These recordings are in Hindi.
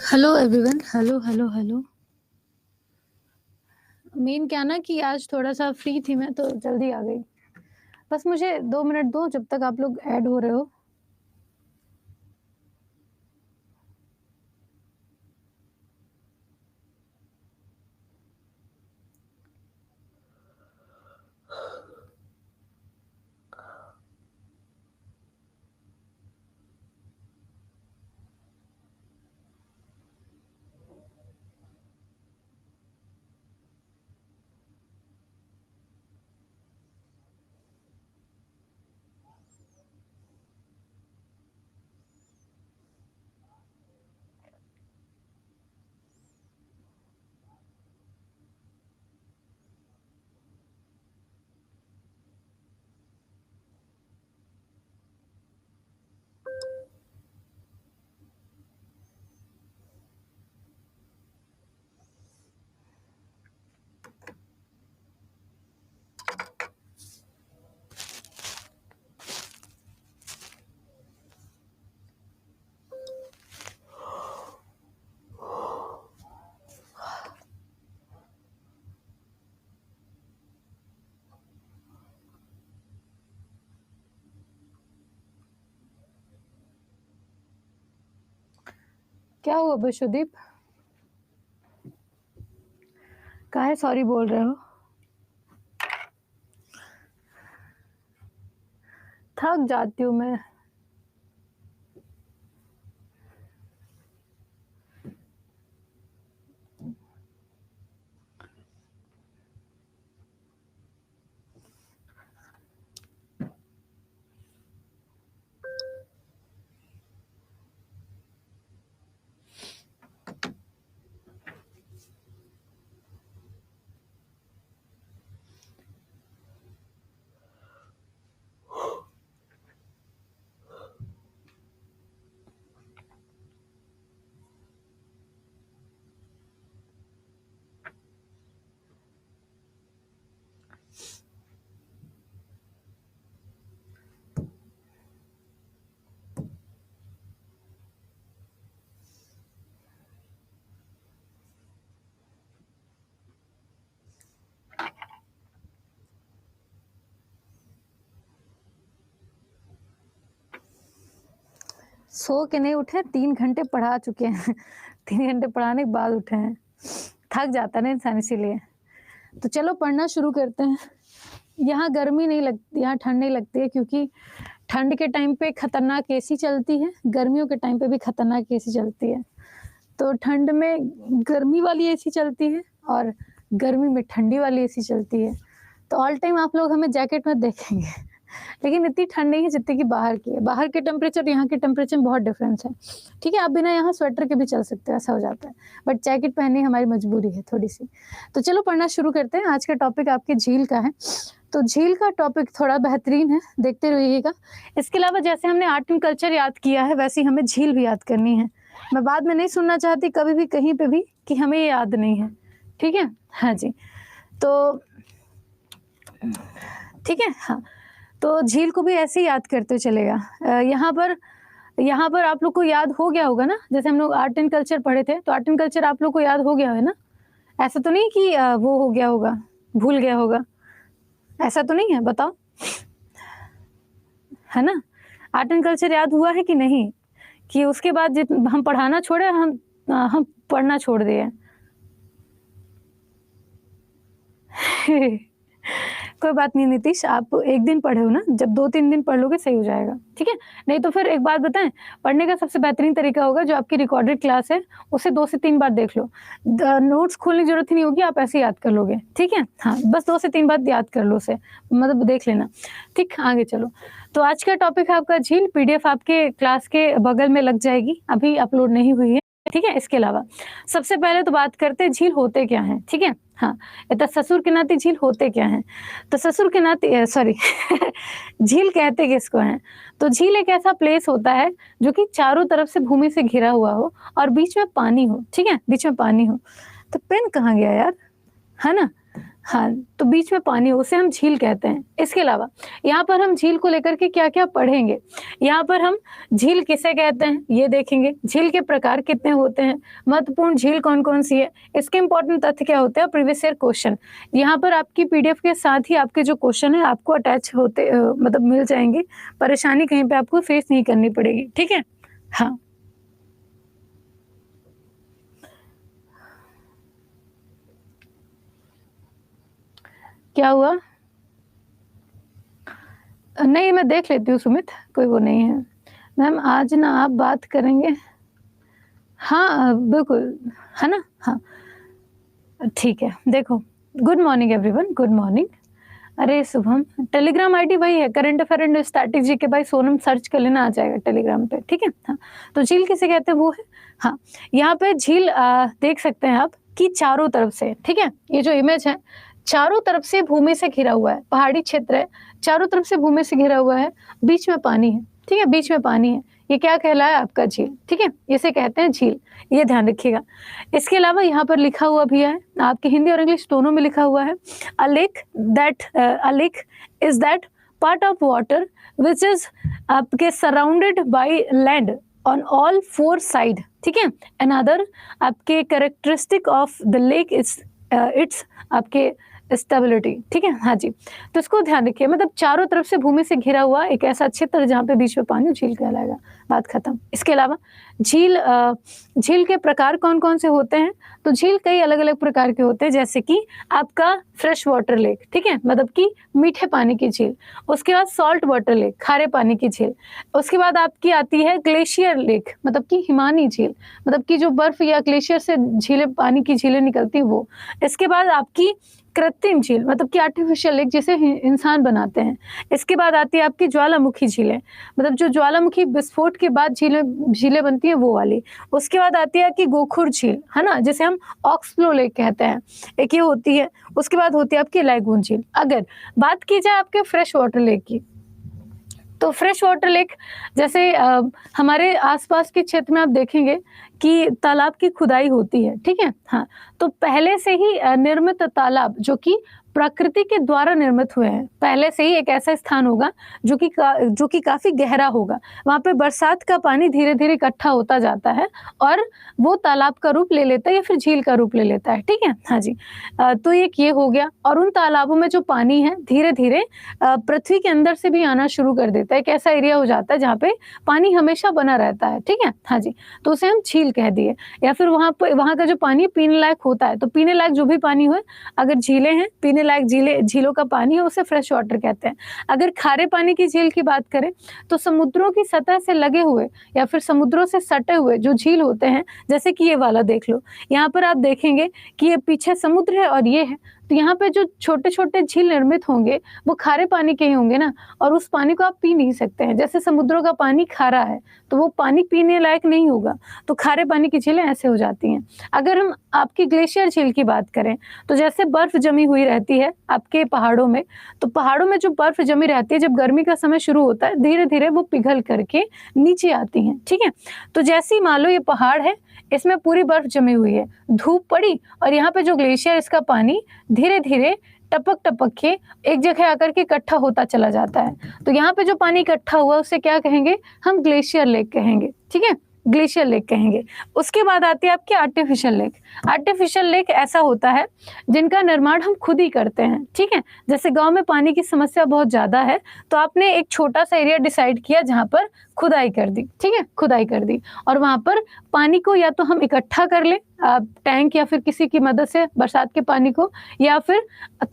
Hello everyone. Hello hello hello. Main क्या ना कि आज थोड़ा-सा फ्री थी मैं तो जल्दी आ गई। बस मुझे 2 मिनट दो जब तक आप लोग ऐड हो रहे हो। क्या हुआ विश्वदीप? काहे सॉरी बोल रहे हो? थक जाती हूँ मैं। सो के नहीं उठे, 3 घंटे पढ़ा चुके हैं। 3 घंटे पढ़ाने के बाद उठे हैं। थक जाता है ना इंसान इसीलिए। तो चलो पढ़ना शुरू करते हैं। यहाँ गर्मी नहीं लगती, यहाँ ठंड नहीं लगती है क्योंकि ठंड के टाइम पे खतरनाक एसी चलती है, गर्मियों के टाइम पे भी खतरनाक एसी चलती है। तो ठंड में गर्मी वाली एसी चलती है और गर्मी में ठंडी वाली एसी चलती है। तो ऑल टाइम आप लोग हमें जैकेट में देखेंगे। लेकिन इतनी ठंड नहीं है जितनी कि बाहर की है। बाहर के टेम्परेचर यहाँ के टेम्परेचर में बहुत डिफरेंस है। ठीक है, आप बिना यहाँ स्वेटर के भी चल सकते हो, ऐसा हो जाता है। बट जैकेट पहननी हमारी मजबूरी है थोड़ी-सी। तो चलो पढ़ना शुरू करते हैं। आज का टॉपिक आपके झील का है। तो झील का टॉपिक थोड़ा बेहतरीन है, देखते रहिएगा। इसके अलावा जैसे हमने आर्ट एंड कल्चर याद किया है, वैसे ही हमें झील भी याद करनी है। मैं बाद में नहीं सुनना चाहती कभी भी कहीं पे भी कि हमें ये याद नहीं है। ठीक है? हाँ जी। तो ठीक है? हाँ। तो झील को भी ऐसे ही याद करते चलेगा। यहाँ पर आप लोग को याद हो गया होगा ना, जैसे हम लोग आर्ट एंड कल्चर पढ़े थे, तो आर्ट एंड कल्चर आप लोग को याद हो गया है ना? ऐसा तो नहीं कि वो हो गया होगा, भूल गया होगा, ऐसा तो नहीं है? बताओ। है ना? आर्ट एंड कल्चर याद हुआ है कि नहीं? कि उसके बाद जित हम पढ़ाना छोड़े, हम पढ़ना छोड़ दिए। कोई बात नहीं नीतीश, आप 1 दिन पढ़े हो ना, जब 2-3 दिन पढ़ लोगे सही हो जाएगा, ठीक है? नहीं तो फिर एक बात बताएँ, पढ़ने का सबसे बेहतरीन तरीका होगा जो आपकी रिकॉर्डेड क्लास है, उसे 2 से 3 बार देख लो। नोट्स खोलने की ज़रूरत ही नहीं होगी, आप ऐसे ही याद कर लोगे, ठीक है? हाँ, बस 2 से 3 बार याद कर लो उसे, मतलब देख लेना। ठीक, आगे चलो। तो आज का टॉपिक है आपका झील, पीडीएफ आपके क्लास के बगल में लग जाएगी, अभी अपलोड नहीं हुई है, ठीक है? इसके अलावा सबसे पहले तो बात करते हैं झील होते क्या हैं, ठीक है? हाँ, तो ससुर के नाते झील होते क्या हैं? तो ससुर के नाते सॉरी झील कहते किसको हैं? तो झील एक ऐसा प्लेस होता है जो कि चारों तरफ से भूमि से घिरा हुआ हो और बीच में पानी हो, ठीक है? बीच में पानी हो। तो पेन कहाँ गया यार? है ना? हाँ, तो बीच में पानी हो, उसे हम झील कहते हैं। इसके अलावा यहाँ पर हम झील को लेकर के क्या-क्या पढ़ेंगे। यहाँ पर हम झील किसे कहते हैं, ये देखेंगे। झील के प्रकार कितने होते हैं, महत्वपूर्ण झील कौन-कौन सी है, इसके इम्पोर्टेंट तथ्य क्या होते हैं, प्रीवियस ईयर क्वेश्चन। यहाँ पर आपकी पीडीएफ के साथ ही आपके जो क्वेश्चन है आपको अटैच होते मतलब मिल जाएंगे। परेशानी कहीं पे आपको फेस नहीं करनी पड़ेगी, ठीक है? हाँ। क्या हुआ? नहीं, मैं देख लेती हूँ सुमित, कोई वो नहीं है। मैम आज ना आप बात करेंगे? हाँ, बिल्कुल, है ना? हाँ, ठीक है। देखो, good morning everyone, good morning. अरे शुभम, टेलीग्राम आईडी वही है, current affair and static GK by Sonam, search कर लेना, आ जाएगा टेलीग्राम पे, ठीक है? हाँ, तो झील किसे कहते हैं वो है। हाँ, यहाँ पे झील देख सकते हैं आप कि चारों तरफ से, ठीक है? ये जो इमेज है, चारों तरफ से भूमि से घिरा हुआ है, पहाड़ी क्षेत्र है, चारों तरफ से भूमि से घिरा हुआ है, बीच में पानी है, ठीक है? बीच में पानी है, ये क्या कहलाया आपका झील, ठीक है? इसे कहते हैं झील, ये ध्यान रखिएगा। इसके अलावा यहाँ पर लिखा हुआ भी है, आपके हिंदी और इंग्लिश दोनों में लिखा हुआ है, a lake is that part of water which is आपके surrounded by land on all four side, ठीक है? Another आपके characteristic of the lake is its आपके स्टेबिलिटी, ठीक है? हाँ जी, तो इसको ध्यान रखिए, मतलब चारों तरफ से भूमि से घिरा हुआ एक ऐसा क्षेत्र जहाँ पे बीच में पानी, झील कहलाएगा, बात खत्म। इसके अलावा झील के प्रकार कौन-कौन से होते हैं, तो झील कई अलग-अलग प्रकार के होते हैं, जैसे कि आपका फ्रेश वाटर लेक, ठीक है? मतलब कि मीठे पानी की झील। उसके बाद सॉल्ट वाटर लेक, खारे पानी की झील। उसके बाद आपकी आती है ग्लेशियर लेक, मतलब कि हिमानी झील, मतलब कि जो बर्फ या ग्लेशियर से झीलें, पानी की झीलें निकलती हैं वो। इसके बाद आपकी कृत्रिम झील, मतलब कि आर्टिफिशियल लेक, जिसे इंसान बनाते हैं। इसके बाद आती है आपकी ज्वालामुखी झीलें, मतलब जो ज्वालामुखी विस्फोट के बाद झीलें बनती हैं वो वाली। उसके बाद आती है कि गोखुर झील, है ना, जिसे हम ऑक्सफ्लो लेक कहते हैं, एक ये होती है। उसके बाद होती है आपकी लैगून झील। अगर बात की जाए आपके फ्रेश वाटर लेक की, तो फ्रेश वाटर लेक जैसे हमारे आसपास के क्षेत्र में आप देखेंगे कि तालाब की खुदाई होती है, ठीक है? हाँ, तो पहले से ही निर्मित तालाब जो कि प्रकृति के द्वारा निर्मित हुए हैं, पहले से ही एक ऐसा स्थान होगा जो कि काफी गहरा होगा। वहां पे बरसात का पानी धीरे-धीरे इकट्ठा होता जाता है और वो तालाब का रूप ले लेता है या फिर झील का रूप ले लेता है, ठीक है? हाँ जी, तो एक ये हो गया। और उन तालाबों में जो पानी है धीरे-धीरे पृथ्वी के अंदर से भी आना शुरू कर देता है। एक ऐसा एरिया हो जाता है जहाँ पे पानी हमेशा बना रहता है, ठीक है? हाँ जी, तो उसे हम झील कह दिए। या फिर वहाँ का जो पानी पीने लायक होता है, तो पीने लायक जो भी पानी हो, अगर झीलें हैं, पीने लायक झीलों का पानी है, उसे फ्रेश वाटर कहते हैं। अगर खारे पानी की झील की बात करें, तो समुद्रों की सतह से लगे हुए या फिर समुद्रों से सटे हुए जो झील होते हैं, जैसे कि ये वाला देख लो, यहाँ पर आप देखेंगे कि ये पीछे समुद्र है और ये है, तो यहाँ पे जो छोटे-छोटे झील निर्मित होंगे, वो खारे पानी के ही होंगे ना, और उस पानी को आप पी नहीं सकते हैं। जैसे समुद्रों का पानी खारा है, तो वो पानी पीने लायक नहीं होगा, तो खारे पानी की झीलें ऐसे हो जाती हैं। अगर हम आपकी ग्लेशियर झील की बात करें, तो जैसे बर्फ जमी हुई रहती है आपके पहाड़ों में, तो पहाड़ों में जो बर्फ जमी रहती है, जब गर्मी का समय शुरू होता है, धीरे-धीरे वो पिघल करके नीचे आती हैं, ठीक है? तो जैसे ही मान लो ये पहाड़ है, इसमें पूरी बर्फ जमी हुई है, धूप पड़ी और यहाँ पे जो ग्लेशियर, इसका पानी धीरे-धीरे टपक-टपक के एक जगह आकर के इकट्ठा होता चला जाता है। तो यहाँ पे जो पानी इकट्ठा हुआ उसे क्या कहेंगे, हम ग्लेशियर लेक कहेंगे, ठीक है? ग्लेशियर लेक कहेंगे। उसके बाद आती है आपकी आर्टिफिशियल लेक। आर्टिफिशियल लेक ऐसा होता है जिनका निर्माण हम खुद ही करते हैं, ठीक है? जैसे गाँव में पानी की समस्या बहुत ज़्यादा है, तो आपने एक छोटा-सा एरिया डिसाइड किया जहाँ पर खुदाई कर दी, ठीक है? खुदाई कर दी और वहाँ पर पानी को या तो हम इकट्ठा कर लें टैंक या फिर किसी की मदद से, बरसात के पानी को, या फिर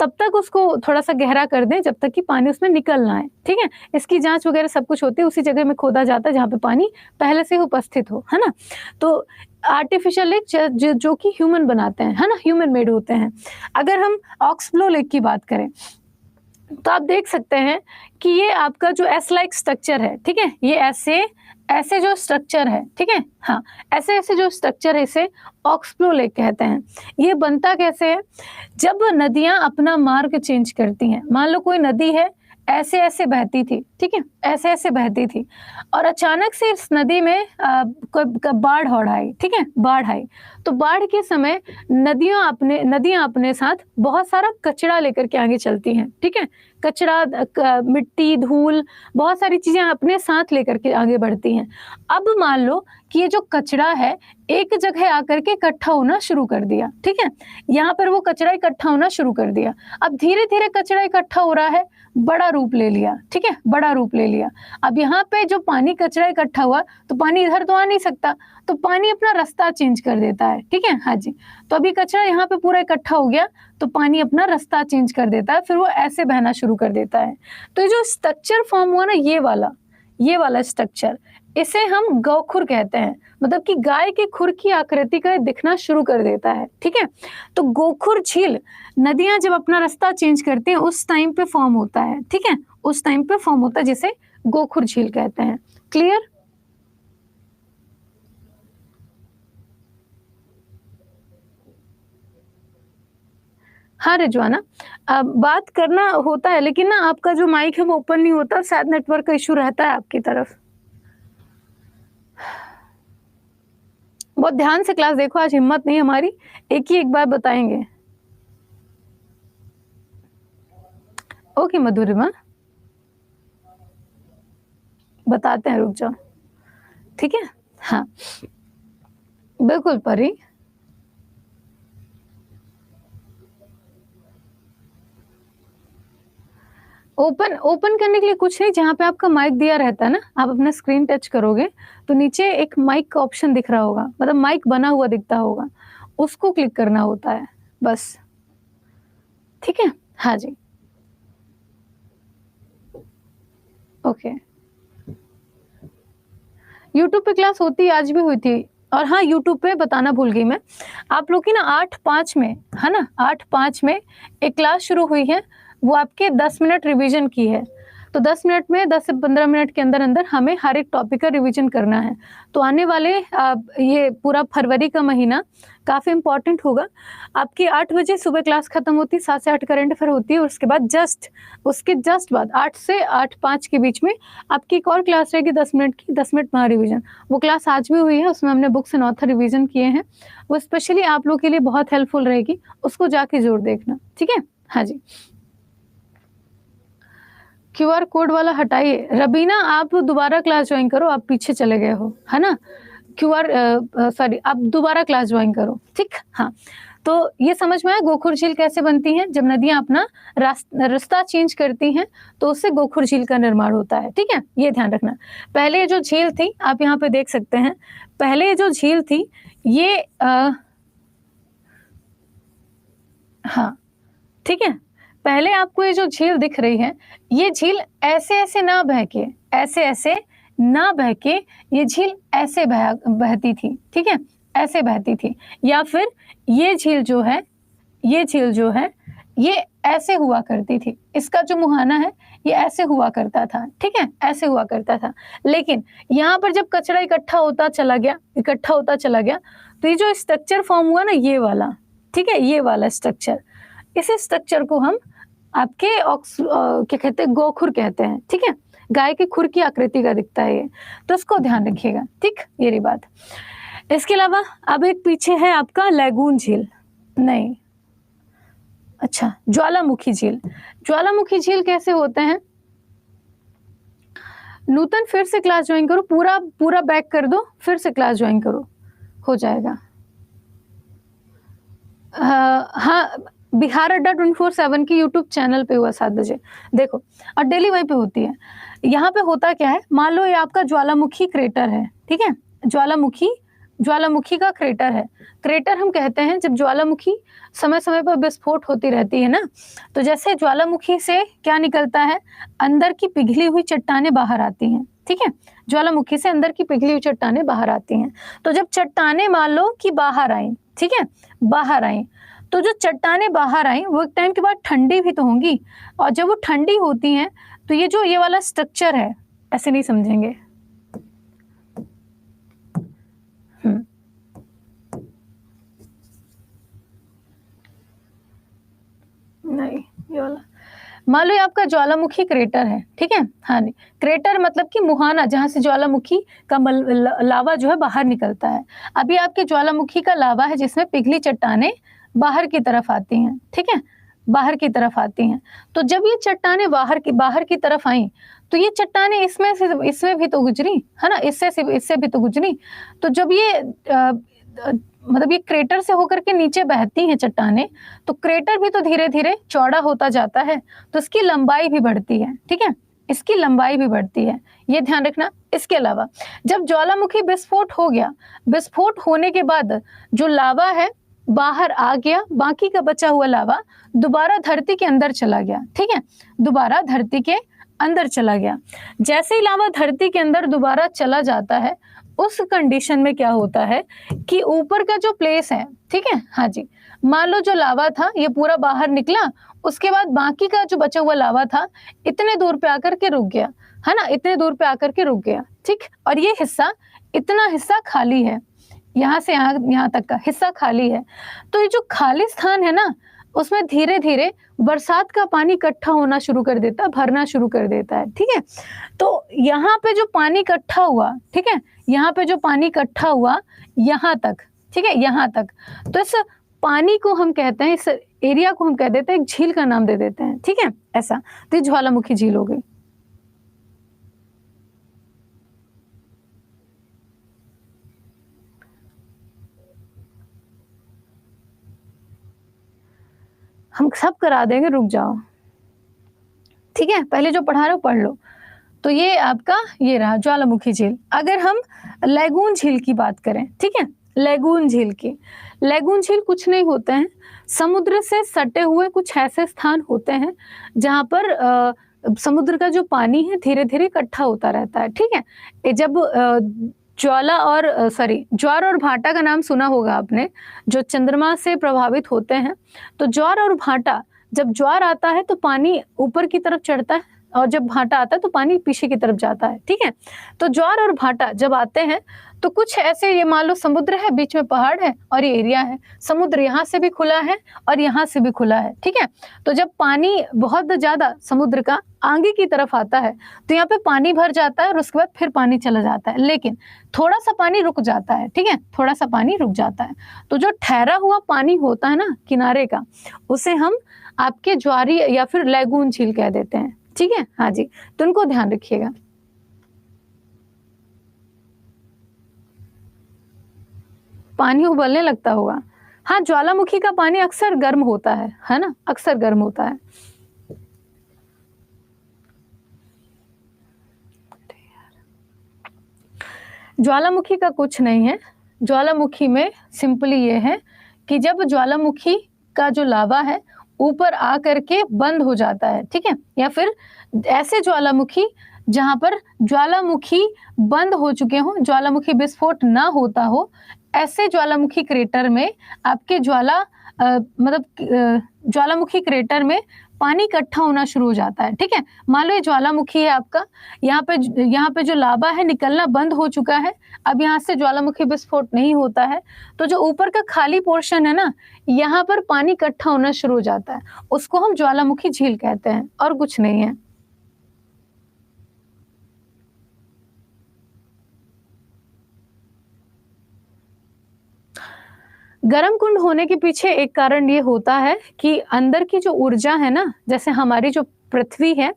तब तक उसको थोड़ा-सा गहरा कर दें जब तक कि पानी उसमें निकल ना आए, ठीक है? इसकी जाँच वगैरह सब कुछ होती है, उसी जगह में खोदा जाता है जहाँ पे पानी पहले से उपस्थित हो, है ना? तो आर्टिफिशियल लेक जो कि ह्यूमन बनाते हैं, है ना? ह्यूमन मेड होते हैं। अगर हम ऑक्सफ्लो लेक की बात करें, तो आप देख सकते हैं कि ये आपका जो एस लाइक स्ट्रक्चर है, ठीक है? ये ऐसे जो स्ट्रक्चर है, ठीक है? हाँ, ऐसे जो स्ट्रक्चर है, इसे ऑक्सफ्लो लेक कहते हैं। ये बनता कैसे है? जब नदियां अपना मार्ग चेंज करती हैं, मान लो कोई नदी है, ऐसे ऐसे बहती थी, ठीक है, ऐसे ऐसे बहती थी और अचानक से इस नदी में बाढ़ और आई, ठीक है, बाढ़ आई। तो बाढ़ के समय नदियां अपने साथ बहुत सारा कचरा लेकर के आगे चलती हैं, ठीक है, कचरा, मिट्टी, धूल, बहुत सारी चीजें अपने साथ लेकर के आगे बढ़ती हैं। अब मान लो कि ये जो कचरा है एक जगह आकर के इकट्ठा होना शुरू कर दिया, ठीक है, यहाँ पर वो कचरा इकट्ठा होना शुरू कर दिया। अब धीरे धीरे कचरा इकट्ठा हो रहा है, बड़ा रूप ले लिया, ठीक है, बड़ा रूप ले लिया। अब यहाँ पे जो पानी कचरा इकट्ठा हुआ तो पानी इधर तो आ नहीं सकता, तो पानी अपना रास्ता चेंज कर देता है, ठीक है, हाँ जी। तो अभी कचरा यहाँ पे पूरा इकट्ठा हो गया तो पानी अपना रास्ता चेंज कर देता है, फिर वो ऐसे बहना शुरू कर देता है। तो ये जो स्ट्रक्चर फॉर्म हुआ ना, ये वाला स्ट्रक्चर, इसे हम गौखुर कहते हैं, मतलब कि गाय के खुर की आकृति का दिखना शुरू कर देता है, ठीक है। तो गोखुर झील नदियां जब अपना रास्ता चेंज करते हैं उस टाइम पे फॉर्म होता है, ठीक है, उस टाइम पे फॉर्म होता है, जिसे गोखुर झील कहते हैं। क्लियर? हाँ रिजवाना, बात करना होता है लेकिन ना आपका जो माइक है वो ओपन नहीं होता, शायद नेटवर्क का इशू रहता है आपकी तरफ। बहुत ध्यान से क्लास देखो, आज हिम्मत नहीं हमारी, एक बार बताएंगे। ओके मधुरिमा, बताते हैं, रुक जाओ, ठीक है, हाँ बिल्कुल परी। ओपन करने के लिए कुछ नहीं, जहाँ पे आपका माइक दिया रहता है ना, आप अपना स्क्रीन टच करोगे तो नीचे एक माइक का ऑप्शन दिख रहा होगा, मतलब माइक बना हुआ दिखता होगा, उसको क्लिक करना होता है बस, ठीक है, हाँ जी, ओके। यूट्यूब पे क्लास होती, आज भी हुई थी। और हाँ, यूट्यूब पे बताना भूल गई मैं, आप लोग की ना 8-5 में, है ना, 8-5 में एक क्लास शुरू हुई है, वो आपके 10 मिनट रिवीजन की है। तो 10 मिनट में, 10 से 15 मिनट के अंदर अंदर हमें हर एक टॉपिक का रिवीजन करना है। तो आने वाले ये पूरा फरवरी का महीना काफ़ी इंपॉर्टेंट होगा। आपकी 8 बजे सुबह क्लास खत्म होती है, 7 से 8 करंट अफेयर होती है, और उसके बाद उसके जस्ट बाद 8 से 8:05 के बीच में आपकी एक और क्लास रहेगी 10 मिनट की, 10 मिनट महा रिवीजन। वो क्लास आज भी हुई है, उसमें हमने बुक्स एंड ऑथर रिवीजन किए हैं, वो स्पेशली आप लोग के लिए बहुत हेल्पफुल रहेगी, उसको जाके जरूर देखना, ठीक है, हाँ जी। क्यूआर कोड वाला हटाइए, रबीना आप दोबारा क्लास ज्वाइन करो, आप पीछे चले गए हो, है ना, सॉरी, आप दोबारा क्लास ज्वाइन करो, ठीक, हाँ। तो ये समझ में आया गोखुर झील कैसे बनती है, जब नदियां अपना रास्ता चेंज करती हैं तो उससे गोखुर झील का निर्माण होता है, ठीक है, ये ध्यान रखना। पहले जो झील थी, आप यहाँ पे देख सकते हैं, पहले जो झील थी ये हाँ, ठीक है, पहले आपको ये जो झील दिख रही है, ये झील ऐसे ऐसे ना बह के, ऐसे ऐसे ना बह के, ये झील ऐसे बहती थी, ठीक है, ऐसे बहती थी, या फिर ये झील जो है, ये झील जो है, ये ऐसे हुआ करती थी, इसका जो मुहाना है ये ऐसे हुआ करता था, ठीक है, ऐसे हुआ करता था। लेकिन यहाँ पर जब कचरा इकट्ठा होता चला गया, तो ये जो स्ट्रक्चर फॉर्म हुआ ना, ये वाला, ठीक है, ये वाला स्ट्रक्चर, इस स्ट्रक्चर को हम आपके क्या कहते हैं, गोखुर कहते हैं, ठीक है, गाय के खुर की आकृति का दिखता है ये, तो इसको ध्यान रखिएगा, ठीक, ये रही बात। इसके अलावा अब एक पीछे है आपका लैगून झील, नहीं, अच्छा, ज्वालामुखी झील कैसे होते हैं? नूतन फिर से क्लास ज्वाइन करो, पूरा बैक कर दो, फिर से क्लास ज्वाइन करो, हो जाएगा। हाँ, बिहार अड्डा 24/7 की यूट्यूब चैनल पे हुआ 7 बजे, देखो, और डेली वहीं पे होती है। यहाँ पे होता क्या है, मान लो ये आपका ज्वालामुखी क्रेटर है, ठीक है, ज्वालामुखी का क्रेटर है। क्रेटर हम कहते हैं जब ज्वालामुखी समय समय पर विस्फोट होती रहती है ना, तो जैसे ज्वालामुखी से क्या निकलता है, अंदर की पिघली हुई चट्टानें बाहर आती हैं, ठीक है, ज्वालामुखी से अंदर की पिघली हुई चट्टानें बाहर आती हैं। तो जब चट्टानें मान लो कि बाहर आई, ठीक है, बाहर आई, तो जो चट्टानें बाहर आई वो एक टाइम के बाद ठंडी भी तो होंगी, और जब वो ठंडी होती हैं तो ये वाला स्ट्रक्चर है, ऐसे नहीं समझेंगे, नहीं, ये वाला मान लो ये आपका ज्वालामुखी क्रेटर है, ठीक है। हाँ नहीं, क्रेटर मतलब कि मुहाना, जहाँ से ज्वालामुखी का लावा जो है बाहर निकलता है। अभी आपके ज्वालामुखी का लावा है जिसमें पिघली चट्टानें बाहर की तरफ आती हैं, ठीक है, बाहर की तरफ आती हैं। तो जब ये चट्टानें बाहर की तरफ आई, तो ये चट्टानें इसमें भी तो गुजरी है ना, इससे भी तो गुजरी। तो जब ये मतलब ये क्रेटर से होकर के नीचे बहती हैं चट्टानें, तो क्रेटर भी तो धीरे धीरे चौड़ा होता जाता है, तो इसकी लंबाई भी बढ़ती है, ठीक है, इसकी लंबाई भी बढ़ती है, ये ध्यान रखना। इसके अलावा जब ज्वालामुखी विस्फोट हो गया, विस्फोट होने के बाद जो लावा है बाहर आ गया, बाकी का बचा हुआ लावा दोबारा धरती के अंदर चला गया, ठीक है, दोबारा धरती के अंदर चला गया। जैसे ही लावा धरती के अंदर दोबारा चला जाता है, उस कंडीशन में क्या होता है कि ऊपर का जो प्लेस है, ठीक है, हाँ जी, मान लो जो लावा था ये पूरा बाहर निकला, उसके बाद बाकी का जो बचा हुआ लावा था इतने दूर पे आकर के रुक गया, है ना, इतने दूर पे आकर के रुक गया, ठीक। और ये हिस्सा, इतना हिस्सा खाली है, यहाँ से यहाँ तक का हिस्सा खाली है। तो ये जो खाली स्थान है ना, उसमें धीरे धीरे बरसात का पानी इकट्ठा होना शुरू कर देता है, भरना शुरू कर देता है, ठीक है। तो यहाँ पे जो पानी इकट्ठा हुआ, ठीक है, यहाँ पे जो पानी इकट्ठा हुआ यहाँ तक, ठीक है, यहाँ तक, तो इस पानी को हम कहते हैं, इस एरिया को हम कह देते हैं, एक झील का नाम दे देते हैं, ठीक है, ऐसा। तो ये ज्वालामुखी झील हो गई। हम सब करा देंगे, रुक जाओ, ठीक है, पहले जो पढ़ा रहे हो पढ़ लो। तो ये आपका ये रहा ज्वालामुखी झील। अगर हम लैगून झील की बात करें, ठीक है, लैगून झील की, लैगून झील कुछ नहीं होते हैं, समुद्र से सटे हुए कुछ ऐसे स्थान होते हैं जहां पर समुद्र का जो पानी है धीरे धीरे इकट्ठा होता रहता है, ठीक है। जब ज्वार और भाटा का नाम सुना होगा आपने, जो चंद्रमा से प्रभावित होते हैं। तो ज्वार और भाटा, जब ज्वार आता है तो पानी ऊपर की तरफ चढ़ता है, और जब भाटा आता है तो पानी पीछे की तरफ जाता है, ठीक है। तो ज्वार और भाटा जब आते हैं तो कुछ ऐसे, ये मान लो समुद्र है, बीच में पहाड़ है और ये एरिया है, समुद्र यहाँ से भी खुला है और यहाँ से भी खुला है, ठीक है। तो जब पानी बहुत ज्यादा समुद्र का आगे की तरफ आता है तो यहाँ पे पानी भर जाता है और उसके बाद फिर पानी चला जाता है, लेकिन थोड़ा सा पानी रुक जाता है, ठीक है, थोड़ा सा पानी रुक जाता है। तो जो ठहरा हुआ पानी होता है ना किनारे का, उसे हम आपके ज्वारी या फिर लैगून झील कह देते हैं, ठीक है, हाँ जी। तो उनको ध्यान रखिएगा। पानी उबलने लगता होगा, हाँ, ज्वालामुखी का पानी अक्सर गर्म होता है ना, अक्सर गर्म होता है। ज्वालामुखी का कुछ नहीं है, ज्वालामुखी में सिंपली ये है कि जब ज्वालामुखी का जो लावा है ऊपर आ करके बंद हो जाता है, ठीक है, या फिर ऐसे ज्वालामुखी जहां पर ज्वालामुखी बंद हो चुके हों, ज्वालामुखी विस्फोट ना होता हो, ऐसे ज्वालामुखी क्रेटर में आपके ज्वालामुखी क्रेटर में पानी इकट्ठा होना शुरू हो जाता है, ठीक है। मान लो ये ज्वालामुखी है आपका, यहाँ पे जो लावा है निकलना बंद हो चुका है, अब यहाँ से ज्वालामुखी विस्फोट नहीं होता है, तो जो ऊपर का खाली पोर्शन है ना, यहाँ पर पानी इकट्ठा होना शुरू हो जाता है, उसको हम ज्वालामुखी झील कहते हैं, और कुछ नहीं है। गर्म कुंड होने के पीछे एक कारण ये होता है कि अंदर की जो ऊर्जा है ना, जैसे हमारी जो पृथ्वी है,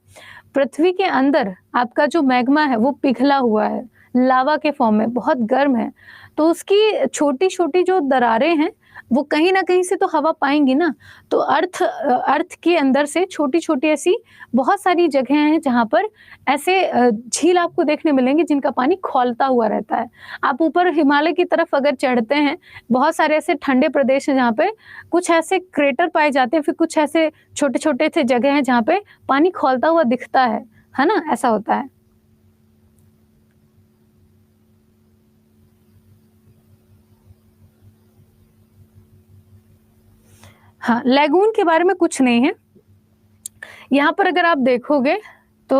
पृथ्वी के अंदर आपका जो मैग्मा है वो पिघला हुआ है, लावा के फॉर्म में बहुत गर्म है, तो उसकी छोटी छोटी जो दरारें हैं वो कहीं ना कहीं से तो हवा पाएंगी ना। तो अर्थ के अंदर से छोटी छोटी ऐसी बहुत सारी जगह हैं जहां पर ऐसे झील आपको देखने मिलेंगे जिनका पानी खौलता हुआ रहता है। आप ऊपर हिमालय की तरफ अगर चढ़ते हैं, बहुत सारे ऐसे ठंडे प्रदेश हैं जहाँ पे कुछ ऐसे क्रेटर पाए जाते हैं, फिर कुछ ऐसे छोटे छोटे से जगह हैं जहाँ पे पानी खौलता हुआ दिखता है ना, ऐसा होता है। हाँ, लैगून के बारे में कुछ नहीं है यहाँ पर, अगर आप देखोगे तो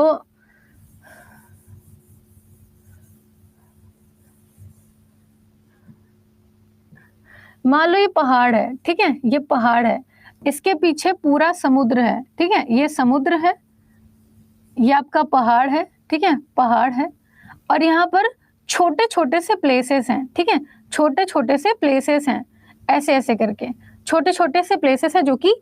मान लो ये पहाड़ है, ठीक है, ये पहाड़ है, इसके पीछे पूरा समुद्र है, ठीक है, ये समुद्र है, ये आपका पहाड़ है, ठीक है, पहाड़ है, और यहाँ पर छोटे छोटे से प्लेसेस हैं, ठीक है, छोटे छोटे से प्लेसेस हैं, ऐसे ऐसे करके छोटे छोटे से प्लेसेस हैं जो कि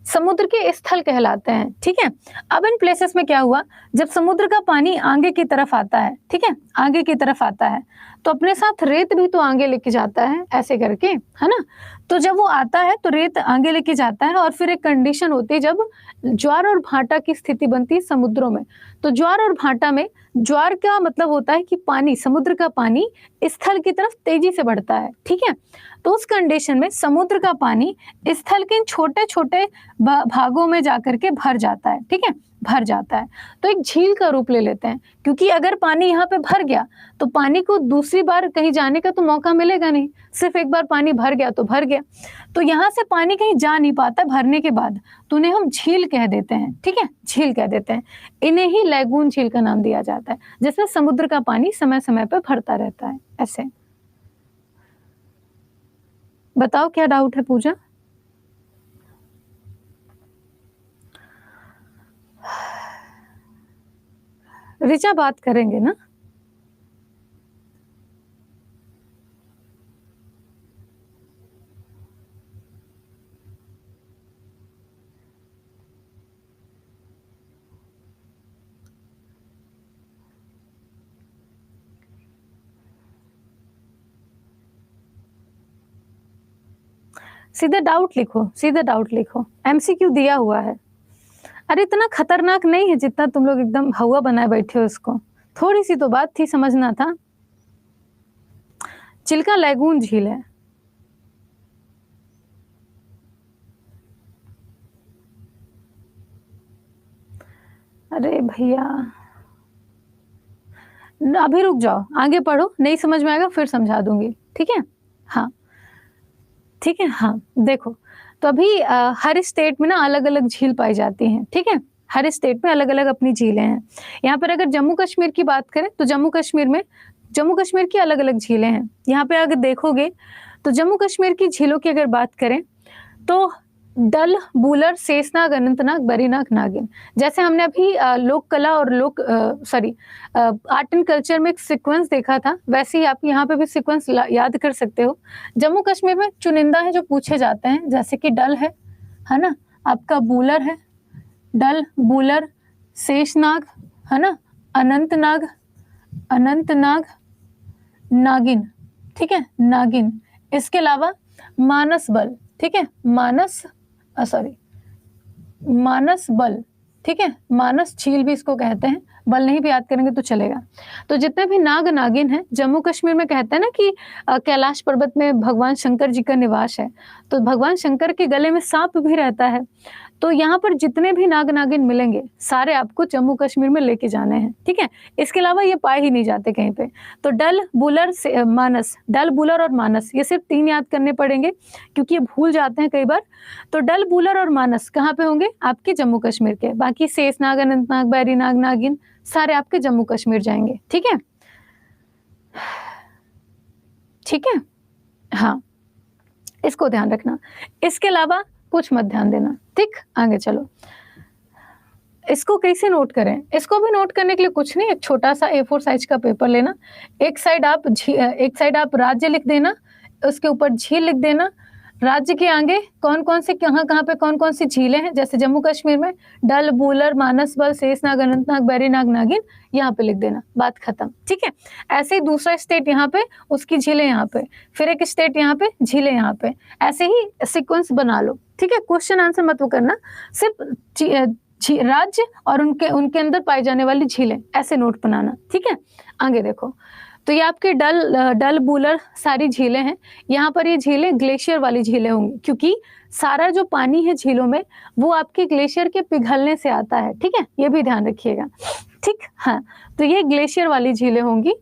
समुद्र के स्थल कहलाते हैं, ठीक है। अब इन प्लेसेस में क्या हुआ, जब समुद्र का पानी आगे की तरफ आता है, ठीक है, आगे की तरफ आता है, तो अपने साथ रेत भी तो आगे लेके जाता है, ऐसे करके, है ना। तो जब वो आता है तो रेत आगे लेके जाता है, और फिर एक कंडीशन होती है जब ज्वार और भाटा की स्थिति बनती है समुद्रों में। तो ज्वार और भाटा में, ज्वार का मतलब होता है कि पानी, समुद्र का पानी स्थल की तरफ तेजी से बढ़ता है, ठीक है। तो उस कंडीशन में समुद्र का पानी स्थल के छोटे छोटे भागों में जाकर के भर जाता है, ठीक है, भर जाता है, तो एक झील का रूप ले लेते हैं, क्योंकि अगर पानी यहाँ पे भर गया तो पानी को दूसरी बार कहीं जाने का तो मौका मिलेगा नहीं, सिर्फ एक बार पानी भर गया तो भर गया, तो यहाँ से पानी कहीं जा नहीं पाता भरने के बाद, तो उन्हें हम झील कह देते हैं, ठीक है, झील कह देते हैं। इन्हें ही लैगून झील का नाम दिया जाता है, जिसमें समुद्र का पानी समय समय पर भरता रहता है। ऐसे बताओ क्या डाउट है पूजा? ऋचा बात करेंगे ना? सीधे डाउट लिखो, सीधे डाउट लिखो, एमसीक्यू दिया हुआ है। अरे इतना खतरनाक नहीं है जितना तुम लोग एकदम हवा बनाए बैठे हो इसको, थोड़ी सी तो बात थी, समझना था। चिल्का लैगून झील है। अरे भैया अभी रुक जाओ, आगे पढ़ो, नहीं समझ में आएगा फिर समझा दूंगी, ठीक है। हाँ ठीक है, हाँ देखो, तो अभी हर स्टेट में ना अलग अलग झील पाई जाती हैं, ठीक है, हर स्टेट में अलग अलग अपनी झीलें हैं। यहाँ पर अगर जम्मू कश्मीर की बात करें तो जम्मू कश्मीर में, जम्मू कश्मीर की अलग अलग झीलें हैं। यहाँ पे अगर देखोगे तो जम्मू कश्मीर की झीलों की अगर बात करें तो डल, बूलर, शेषनाग, अनंतनाग, बरीनाग, नागिन, जैसे हमने अभी लोक कला और आर्ट एंड कल्चर में एक सीक्वेंस देखा था, वैसे ही आप यहाँ पे भी सीक्वेंस याद कर सकते हो। जम्मू कश्मीर में चुनिंदा है जो पूछे जाते हैं, जैसे कि डल है ना, आपका बूलर है, डल, बूलर, शेषनाग, है ना, अनंतनाग, अनंतनाग, नागिन, ठीक है, नागिन। इसके अलावा मानस बल, ठीक है, मानस बल, ठीक है, मानस झील भी इसको कहते हैं, बल नहीं भी याद करेंगे तो चलेगा। तो जितने भी नाग नागिन हैं, जम्मू कश्मीर में कहते हैं ना कि कैलाश पर्वत में भगवान शंकर जी का निवास है, तो भगवान शंकर के गले में सांप भी रहता है। तो यहाँ पर जितने भी नाग नागिन मिलेंगे सारे आपको जम्मू कश्मीर में लेके जाने हैं, ठीक है। इसके अलावा ये पाए ही नहीं जाते कहीं पे। तो डल, बूलर, मानस, डल, बूलर और मानस, ये सिर्फ 3 याद करने पड़ेंगे क्योंकि ये भूल जाते हैं कई बार। तो डल, बूलर और मानस कहाँ पे होंगे? आपके जम्मू कश्मीर के। बाकी शेषनाग, अनंतनाग, बैरीनाग, नागिन सारे आपके जम्मू कश्मीर जाएंगे, ठीक है, ठीक है, हाँ इसको ध्यान रखना। इसके अलावा कुछ मत ध्यान देना, ठीक। आगे चलो, इसको कैसे नोट करें? इसको भी नोट करने के लिए कुछ नहीं, एक छोटा सा A4 साइज का पेपर लेना, एक साइड आप राज्य लिख देना, उसके ऊपर झील लिख देना। राज्य के आगे कौन कौन से, कहाँ पे कौन कौन सी झीलें हैं, जैसे जम्मू कश्मीर में डल, बूलर, मानस बल, शेषनाग, अनंतनाग, बैरीनाग, नागिन, यहाँ पे लिख देना, बात खत्म, ठीक है। ऐसे ही दूसरा स्टेट यहाँ पे, उसकी झीलें यहाँ पे, फिर एक स्टेट यहाँ पे, झीलें यहाँ पे, ऐसे ही सीक्वेंस बना लो, ठीक है। क्वेश्चन आंसर मत वो करना, सिर्फ राज्य और उनके अंदर पाई जाने वाली झीलें ऐसे नोट बनाना, ठीक है। आगे देखो, तो ये आपके डल, बूलर सारी झीलें हैं। यहाँ पर ये झीलें ग्लेशियर वाली झीलें होंगी, क्योंकि सारा जो पानी है झीलों में वो आपके ग्लेशियर के पिघलने से आता है, ठीक है, ये भी ध्यान रखिएगा, ठीक। हाँ, तो ये ग्लेशियर वाली झीलें होंगी,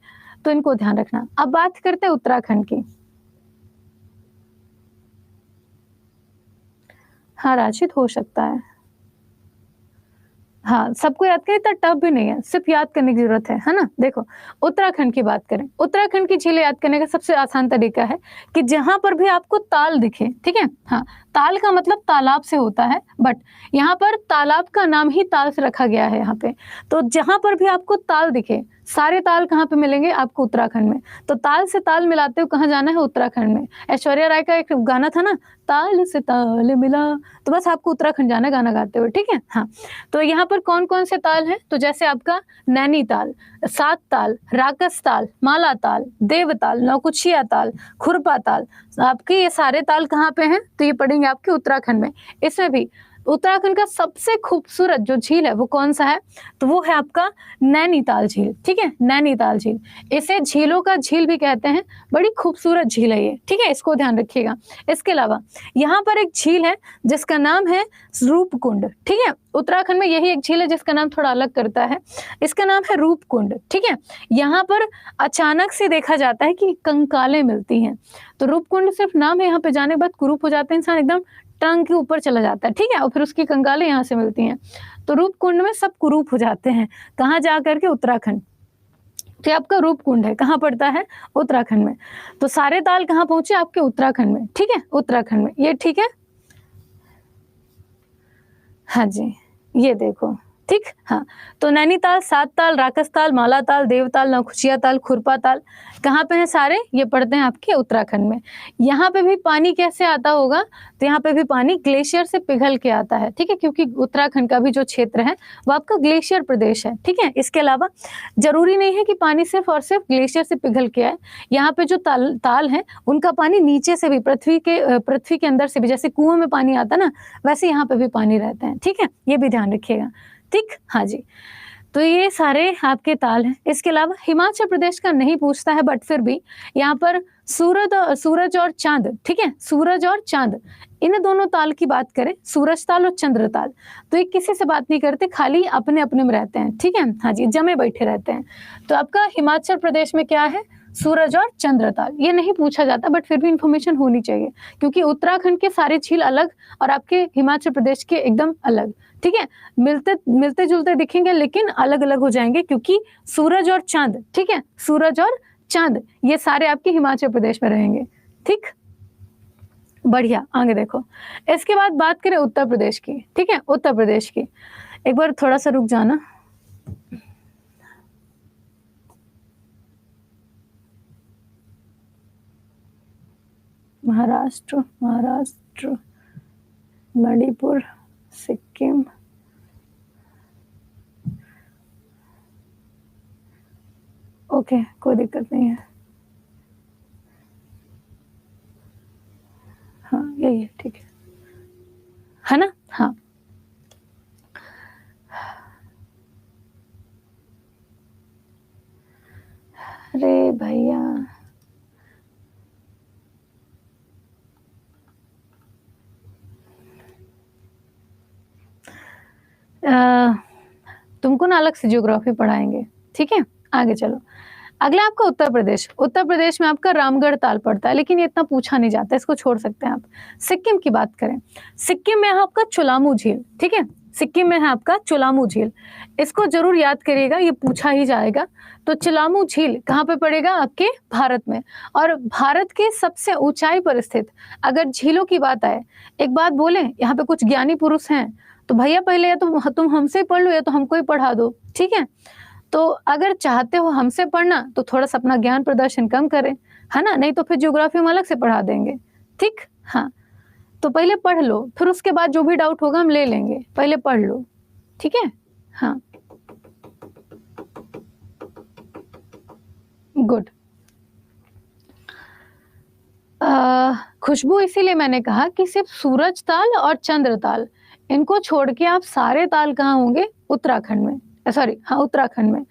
तो इनको ध्यान रखना। अब बात करते हैं उत्तराखंड की। हाँ राशिद, हो सकता है, हाँ, सबको याद करें, इतना टफ भी नहीं है, सिर्फ याद करने की ज़रूरत है ना? देखो, उत्तराखंड की बात करें, उत्तराखंड की झीलें याद करने का सबसे आसान तरीका है कि जहाँ पर भी आपको ताल दिखे, ठीक है? हाँ, ताल का मतलब तालाब से होता है, बट यहाँ पर तालाब का नाम ही ताल से रखा गया है यहाँ पे। तो जहाँ पर भी आपको ताल दिखे, सारे ताल कहाँ पे मिलेंगे? आपको उत्तराखंड में। तो ताल से ताल मिलाते हुए कहाँ जाना है? उत्तराखंड में। ऐश्वर्या राय का एक गाना था ना, ताल से ताल मिला, तो बस आपको उत्तराखंड जाना है गाना गाते हुए, ठीक है? हाँ, तो यहाँ पर कौन-कौन से ताल हैं? तो जैसे आपका नैनीताल, सात ताल, राकस ताल, माला ताल, देवताल, नौकुचिया ताल, खुरपा ताल, आपके ये सारे ताल कहाँ पे हैं? तो ये पड़ेंगे आपके उत्तराखंड में। इसमें भी उत्तराखंड का सबसे खूबसूरत जो झील है वो कौन-सा है? तो वो है आपका नैनीताल झील, ठीक है? नैनीताल झील। इसे झीलों का झील भी कहते हैं, बड़ी खूबसूरत झील है ये, ठीक है? इसको ध्यान रखिएगा। इसके अलावा यहाँ पर एक झील है जिसका नाम है रूपकुंड, ठीक है? उत्तराखंड में यही एक झील है जिसका नाम थोड़ा अलग करता है, इसका नाम है रूपकुंड, ठीक है? यहाँ पर अचानक से देखा जाता है कि कंकालें मिलती हैं, तो रूपकुंड सिर्फ नाम है, यहाँ पे जाने के बाद कुरूप हो जाता है इंसान, एकदम टांग के ऊपर चला जाता है, ठीक है? और फिर उसकी कंकालें यहाँ से मिलती हैं। तो रूपकुंड में सब कुरूप हो जाते हैं, कहाँ जा करके? उत्तराखंड। तो आपका रूपकुंड है, कहाँ पड़ता है? उत्तराखंड में। तो सारे ताल कहाँ पहुंचे? आपके उत्तराखंड में, ठीक है? उत्तराखंड में, ये ठीक है? हाँ जी, ये देखो, ठीक? हाँ, तो नैनीताल, सात ताल, राकस ताल, माला ताल, देवताल, नौकुचिया ताल, खुरपा ताल, कहाँ पे हैं सारे? ये पड़ते हैं आपके उत्तराखंड में। यहाँ पे भी पानी कैसे आता होगा? तो यहाँ पे भी पानी ग्लेशियर से पिघल के आता है, ठीक है? क्योंकि उत्तराखंड का भी जो क्षेत्र है वो आपका ग्लेशियर प्रदेश है, ठीक है? इसके अलावा जरूरी नहीं है कि पानी सिर्फ और सिर्फ ग्लेशियर से पिघल के आए, यहाँ पे जो ताल है उनका पानी नीचे से भी पृथ्वी के अंदर से भी, जैसे कुओं में पानी आता ना, वैसे यहाँ पे भी पानी रहता है, ठीक है? ये भी ध्यान रखिएगा, ठीक? हाँ जी, तो ये सारे आपके ताल हैं। इसके अलावा हिमाचल प्रदेश का नहीं पूछता है, बट फिर भी यहाँ पर सूरज और चांद, ठीक है? सूरज और चांद, इन दोनों ताल की बात करें, सूरज ताल और चंद्र ताल, तो ये किसी से बात नहीं करते, खाली अपने अपने में रहते हैं, ठीक है? हाँ जी, जमे बैठे रहते हैं। तो आपका हिमाचल प्रदेश में क्या है? सूरज और चंद्र ताल। ये नहीं पूछा जाता, बट फिर भी इंफॉर्मेशन होनी चाहिए, क्योंकि उत्तराखंड के सारे झील अलग और आपके हिमाचल प्रदेश के एकदम अलग, ठीक है? मिलते जुलते दिखेंगे लेकिन अलग अलग हो जाएंगे, क्योंकि सूरज और चांद, ठीक है? सूरज और चांद ये सारे आपके हिमाचल प्रदेश में रहेंगे, ठीक? बढ़िया, आगे देखो। इसके बाद बात करें उत्तर प्रदेश की, ठीक है? उत्तर प्रदेश की, एक बार थोड़ा सा रुक जाना। महाराष्ट्र, मणिपुर, सिक्किम, ओके, कोई दिक्कत नहीं है। हाँ, यही है, ठीक है ना? हाँ, अरे भैया, तुमको ना अलग से ज्योग्राफी पढ़ाएंगे, ठीक है? आगे चलो। अगला आपका उत्तर प्रदेश। उत्तर प्रदेश में आपका रामगढ़ ताल पड़ता है, लेकिन ये इतना पूछा नहीं जाता, इसको छोड़ सकते हैं आप। सिक्किम की बात करें, सिक्किम में है आपका चुलामू झील, ठीक है? सिक्किम में है आपका चुलामू झील, इसको जरूर याद करिएगा, ये पूछा ही जाएगा। तो चुलामू झील कहाँ पे पड़ेगा? आपके भारत में। और भारत के सबसे ऊंचाई पर स्थित अगर झीलों की बात आए, एक बात बोले, यहाँ पे कुछ ज्ञानी पुरुष हैं, तो भैया पहले या तो तुम हमसे पढ़ लो या तो हमको ही पढ़ा दो, ठीक है? तो अगर चाहते हो हमसे पढ़ना तो थोड़ा सा अपना ज्ञान प्रदर्शन कम करें, है ना? नहीं तो फिर ज्योग्राफी हम अलग से पढ़ा देंगे, ठीक? हाँ, तो पहले पढ़ लो, फिर उसके बाद जो भी डाउट होगा हम ले लेंगे, पहले पढ़ लो, ठीक है? हाँ, गुड। खुशबू इसीलिए मैंने कहा कि सिर्फ सूरज ताल और चंद्र ताल, इनको छोड़ के आप सारे ताल कहाँ होंगे? उत्तराखंड में, सॉरी, हाँ, उत्तराखंड में।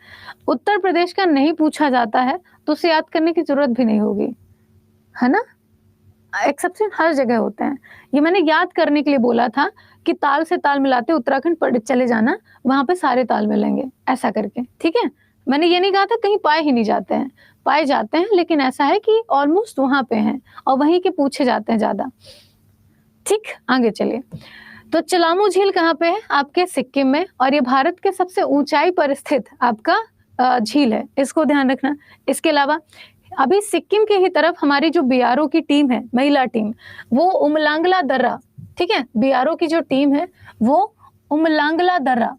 उत्तर प्रदेश का नहीं पूछा जाता है तो उसे याद करने की जरूरत भी नहीं होगी, है ना? एक्सेप्शन हर जगह होते हैं, ये मैंने याद करने के लिए बोला था कि ताल से ताल मिलाते उत्तराखंड पर चले जाना, वहां पे सारे ताल मिलेंगे, ऐसा करके, ठीक है? मैंने ये नहीं कहा था कहीं पाए ही नहीं जाते हैं, पाए जाते हैं, लेकिन ऐसा है कि ऑलमोस्ट वहां पे हैं और वहीं के पूछे जाते हैं ज्यादा, ठीक? आगे चलिए। तो चलामू झील कहाँ पे है? आपके सिक्किम में, और ये भारत के सबसे ऊंचाई पर स्थित आपका झील है, इसको ध्यान रखना। इसके अलावा अभी सिक्किम के ही तरफ हमारी जो बीआरओ की टीम है, महिला टीम, वो उमलांगला दर्रा, ठीक है, बीआरओ की जो टीम है वो उमलांगला दर्रा,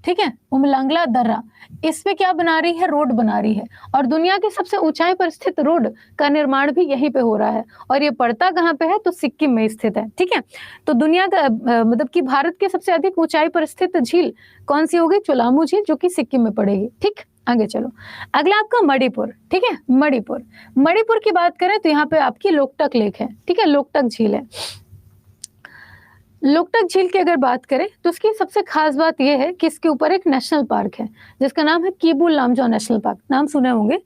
ठीक है, उमलांगला दर्रा, इस पे क्या बना रही है? रोड बना रही है। और दुनिया की सबसे ऊंचाई पर स्थित रोड का निर्माण भी यहीं पे हो रहा है, और ये पड़ता कहाँ पे है? तो सिक्किम में स्थित है, ठीक है। तो दुनिया का मतलब कि भारत के सबसे अधिक ऊंचाई पर स्थित झील कौन सी होगी? चोलामू झील, जो कि सिक्किम में पड़ेगी, ठीक। आगे चलो, अगला आपका मणिपुर, ठीक है, मणिपुर की बात करें तो यहाँ पे आपकी लोकटक लेक है, ठीक है, लोकटक झील है। लोकटक झील की अगर बात करें तो उसकी सबसे खास बात यह है कि इसके ऊपर एक नेशनल पार्क है जिसका नाम है किबू लामजाओ नेशनल पार्क, नाम सुने होंगे।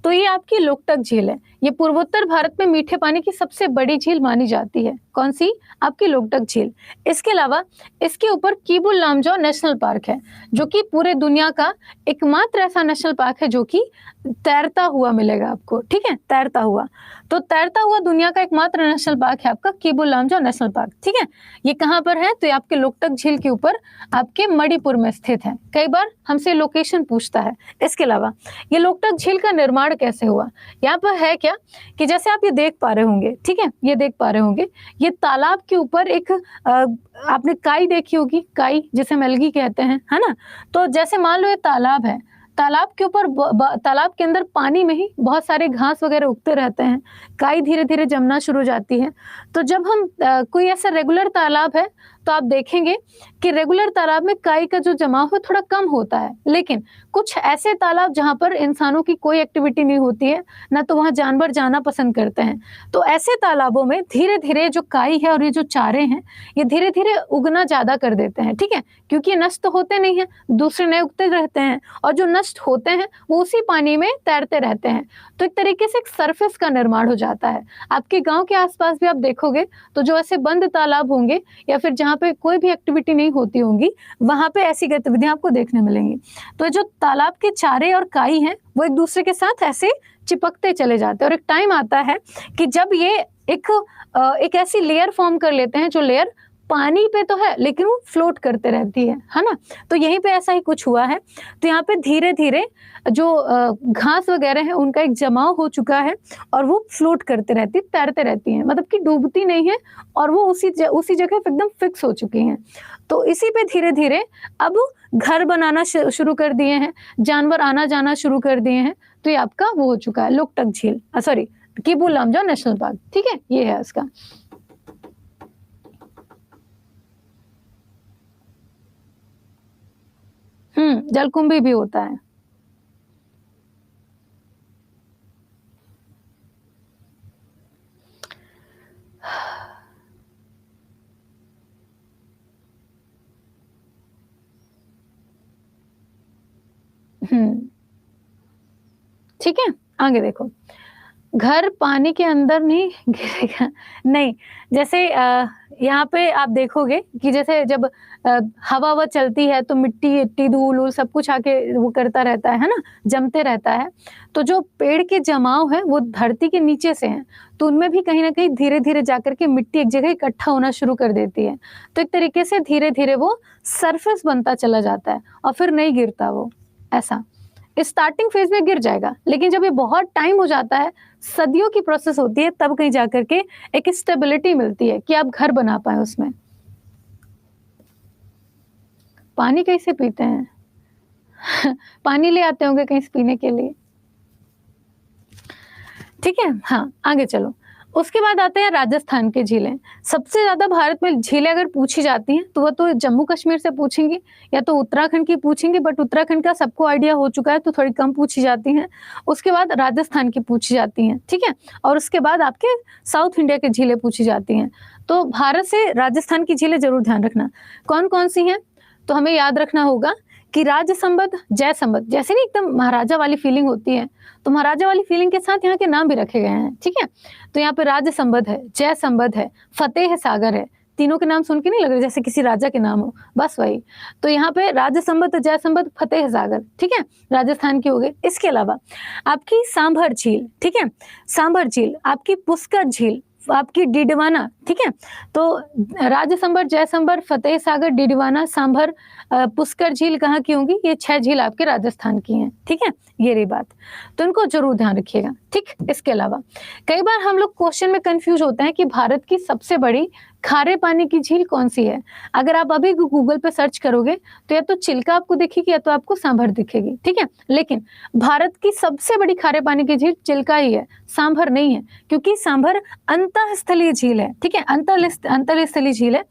तो ये आपकी लोकटक झील है, ये पूर्वोत्तर भारत में मीठे पानी की सबसे बड़ी झील मानी जाती है। कौन सी? आपकी लोकटक झील। इसके अलावा इसके ऊपर किबू लामजाओ नेशनल पार्क है, जो कि पूरे दुनिया का एकमात्र ऐसा नेशनल पार्क है जो कि तैरता हुआ मिलेगा आपको, ठीक है, तैरता हुआ। तो तैरता हुआ दुनिया का एकमात्र नेशनल पार्क है आपका किबू लामजाओ नेशनल पार्क, ठीक है। ये कहाँ पर है? तो ये आपके लोकटक झील के ऊपर आपके मणिपुर में स्थित है। कई बार हमसे लोकेशन पूछता है। इसके अलावा ये लोकटक झील का निर्माण कैसे हुआ? यहाँ पर है क्या कि जैसे आप ये देख पा रहे होंगे, ठीक है, ये देख पा रहे होंगे, ये तालाब के ऊपर एक आपने काई देखी होगी, काई जिसे हम अलगी कहते हैं, है ना। तो जैसे मान लो ये तालाब है, तालाब के ऊपर तालाब के अंदर पानी में ही बहुत सारे घास वगैरह उगते रहते हैं, काई धीरे धीरे जमना शुरू हो जाती है। तो जब हम कोई ऐसा रेगुलर तालाब है तो आप देखेंगे कि रेगुलर तालाब में काई का जो जमाव है थोड़ा कम होता है, लेकिन कुछ ऐसे तालाब जहां पर इंसानों की कोई एक्टिविटी नहीं होती है, ना तो वहां जानवर जाना पसंद करते हैं, तो ऐसे तालाबों में धीरे धीरे जो काई है और ये जो चारे हैं ये धीरे धीरे उगना ज्यादा कर देते हैं, ठीक है, क्योंकि ये नष्ट होते नहीं है, दूसरे नए उगते रहते हैं, और जो नष्ट होते हैं वो उसी पानी में तैरते रहते हैं। तो एक तरीके से एक सरफेस का निर्माण हो जाता है। आपके गांव के आसपास भी आप देखोगे तो जो ऐसे बंद तालाब होंगे या फिर जहाँ पे कोई भी एक्टिविटी नहीं होती होंगी, वहां पे ऐसी गतिविधियां आपको देखने मिलेंगी। तो जो तालाब के चारे और काई हैं वो एक दूसरे के साथ ऐसे चिपकते चले जाते हैं, और एक टाइम आता है कि जब ये एक ऐसी लेयर फॉर्म कर लेते हैं जो लेयर पानी पे तो है लेकिन वो फ्लोट करते रहती है ना। तो यहीं पे ऐसा ही कुछ हुआ है। तो यहाँ पे धीरे धीरे जो घास वगैरह है उनका एक जमाव हो चुका है और वो फ्लोट करते रहती, तैरते रहती हैं, मतलब कि डूबती नहीं है, और वो उसी जगह पे एकदम फिक्स हो चुकी हैं। तो इसी पे धीरे धीरे अब घर बनाना शुरू कर दिए हैं, जानवर आना जाना शुरू कर दिए हैं। तो ये आपका वो हो चुका है लोकटक झील, सॉरी किबू लामजाओ नेशनल पार्क, ठीक है, ये है इसका। जलकुंभी भी होता है। ठीक है, आगे देखो, घर पानी के अंदर नहीं गिरेगा, नहीं, जैसे यहाँ पे आप देखोगे कि जैसे जब हवा चलती है तो मिट्टी धूल सब कुछ आके वो करता रहता है ना, जमते रहता है। तो जो पेड़ के जमाव है वो धरती के नीचे से हैं, तो उनमें भी कहीं ना कहीं धीरे धीरे जाकर के मिट्टी एक जगह इकट्ठा होना शुरू कर देती है। तो एक तरीके से धीरे धीरे वो सरफेस बनता चला जाता है और फिर नहीं गिरता वो, ऐसा स्टार्टिंग फेज में गिर जाएगा, लेकिन जब ये बहुत टाइम हो जाता है, सदियों की प्रोसेस होती है, तब कहीं जाकर के एक स्टेबिलिटी मिलती है कि आप घर बना पाए उसमें। पानी कैसे पीते हैं? पानी ले आते होंगे कहीं से पीने के लिए, ठीक है। हाँ, आगे चलो, उसके बाद आते हैं राजस्थान के झीलें। सबसे ज्यादा भारत में झीलें अगर पूछी जाती हैं तो वो तो जम्मू कश्मीर से पूछेंगी या तो उत्तराखंड की पूछेंगी, बट उत्तराखंड का सबको आइडिया हो चुका है तो थोड़ी कम पूछी जाती हैं। उसके बाद राजस्थान की पूछी जाती हैं, ठीक है, और उसके बाद आपके साउथ इंडिया की झीलें पूछी जाती हैं। तो भारत से राजस्थान की झीलें जरूर ध्यान रखना कौन कौन सी हैं। तो हमें याद रखना होगा कि राजसंबद, जयसंबद, जैसे नहीं एकदम महाराजा वाली फीलिंग होती है, तो महाराजा वाली फीलिंग के साथ यहाँ के नाम भी रखे गए हैं, ठीक है। तो यहाँ पे राजसंबद है, जयसंबद है, फतेह सागर है। तीनों के नाम सुन के नहीं लग रहे जैसे किसी राजा के नाम हो, बस वही। तो यहाँ पे राजसंबद, जयसंबद, फतेह सागर, ठीक है, राजस्थान की हो गई। इसके अलावा आपकी सांभर झील, ठीक है, सांभर झील, आपकी पुष्कर झील, आपकी डिडवाना, ठीक है। तो राजसंबर, जयसंबर, फतेह सागर, डिडवाना, सांभर, पुष्कर झील कहाँ की होंगी? ये 6 झील आपके राजस्थान की हैं, ठीक है। ये रही बात, तो इनको जरूर ध्यान रखिएगा, ठीक। इसके अलावा कई बार हम लोग क्वेश्चन में कंफ्यूज होते हैं कि भारत की सबसे बड़ी खारे पानी की झील कौन सी है। अगर आप अभी गूगल पे सर्च करोगे तो या तो चिल्का आपको दिखेगी या तो आपको सांभर दिखेगी, ठीक है। लेकिन भारत की सबसे बड़ी खारे पानी की झील चिल्का ही है, सांभर नहीं है, क्योंकि सांभर अंतःस्थलीय झील है, ठीक है। अंतःस्थलीय झील है।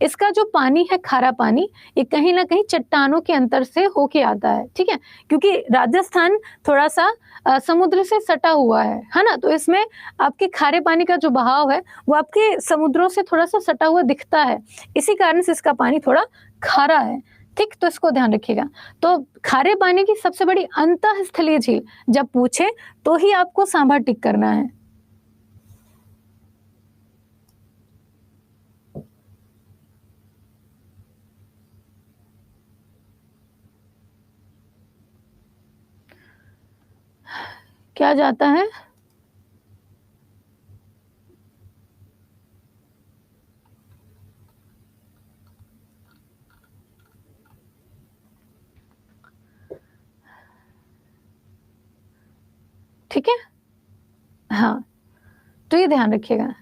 इसका जो पानी है, खारा पानी, ये कहीं ना कहीं चट्टानों के अंतर से होके आता है, ठीक है। क्योंकि राजस्थान थोड़ा सा समुद्र से सटा हुआ है ना, तो इसमें आपके खारे पानी का जो बहाव है वो आपके समुद्रों से थोड़ा सा सटा हुआ दिखता है, इसी कारण से इसका पानी थोड़ा खारा है, ठीक। तो इसको ध्यान रखिएगा। तो खारे पानी की सबसे बड़ी अंतःस्थलीय झील जब पूछे तो ही आपको सांभर टिक करना है। क्या जाता है? ठीक है, हाँ। तो ये ध्यान रखिएगा,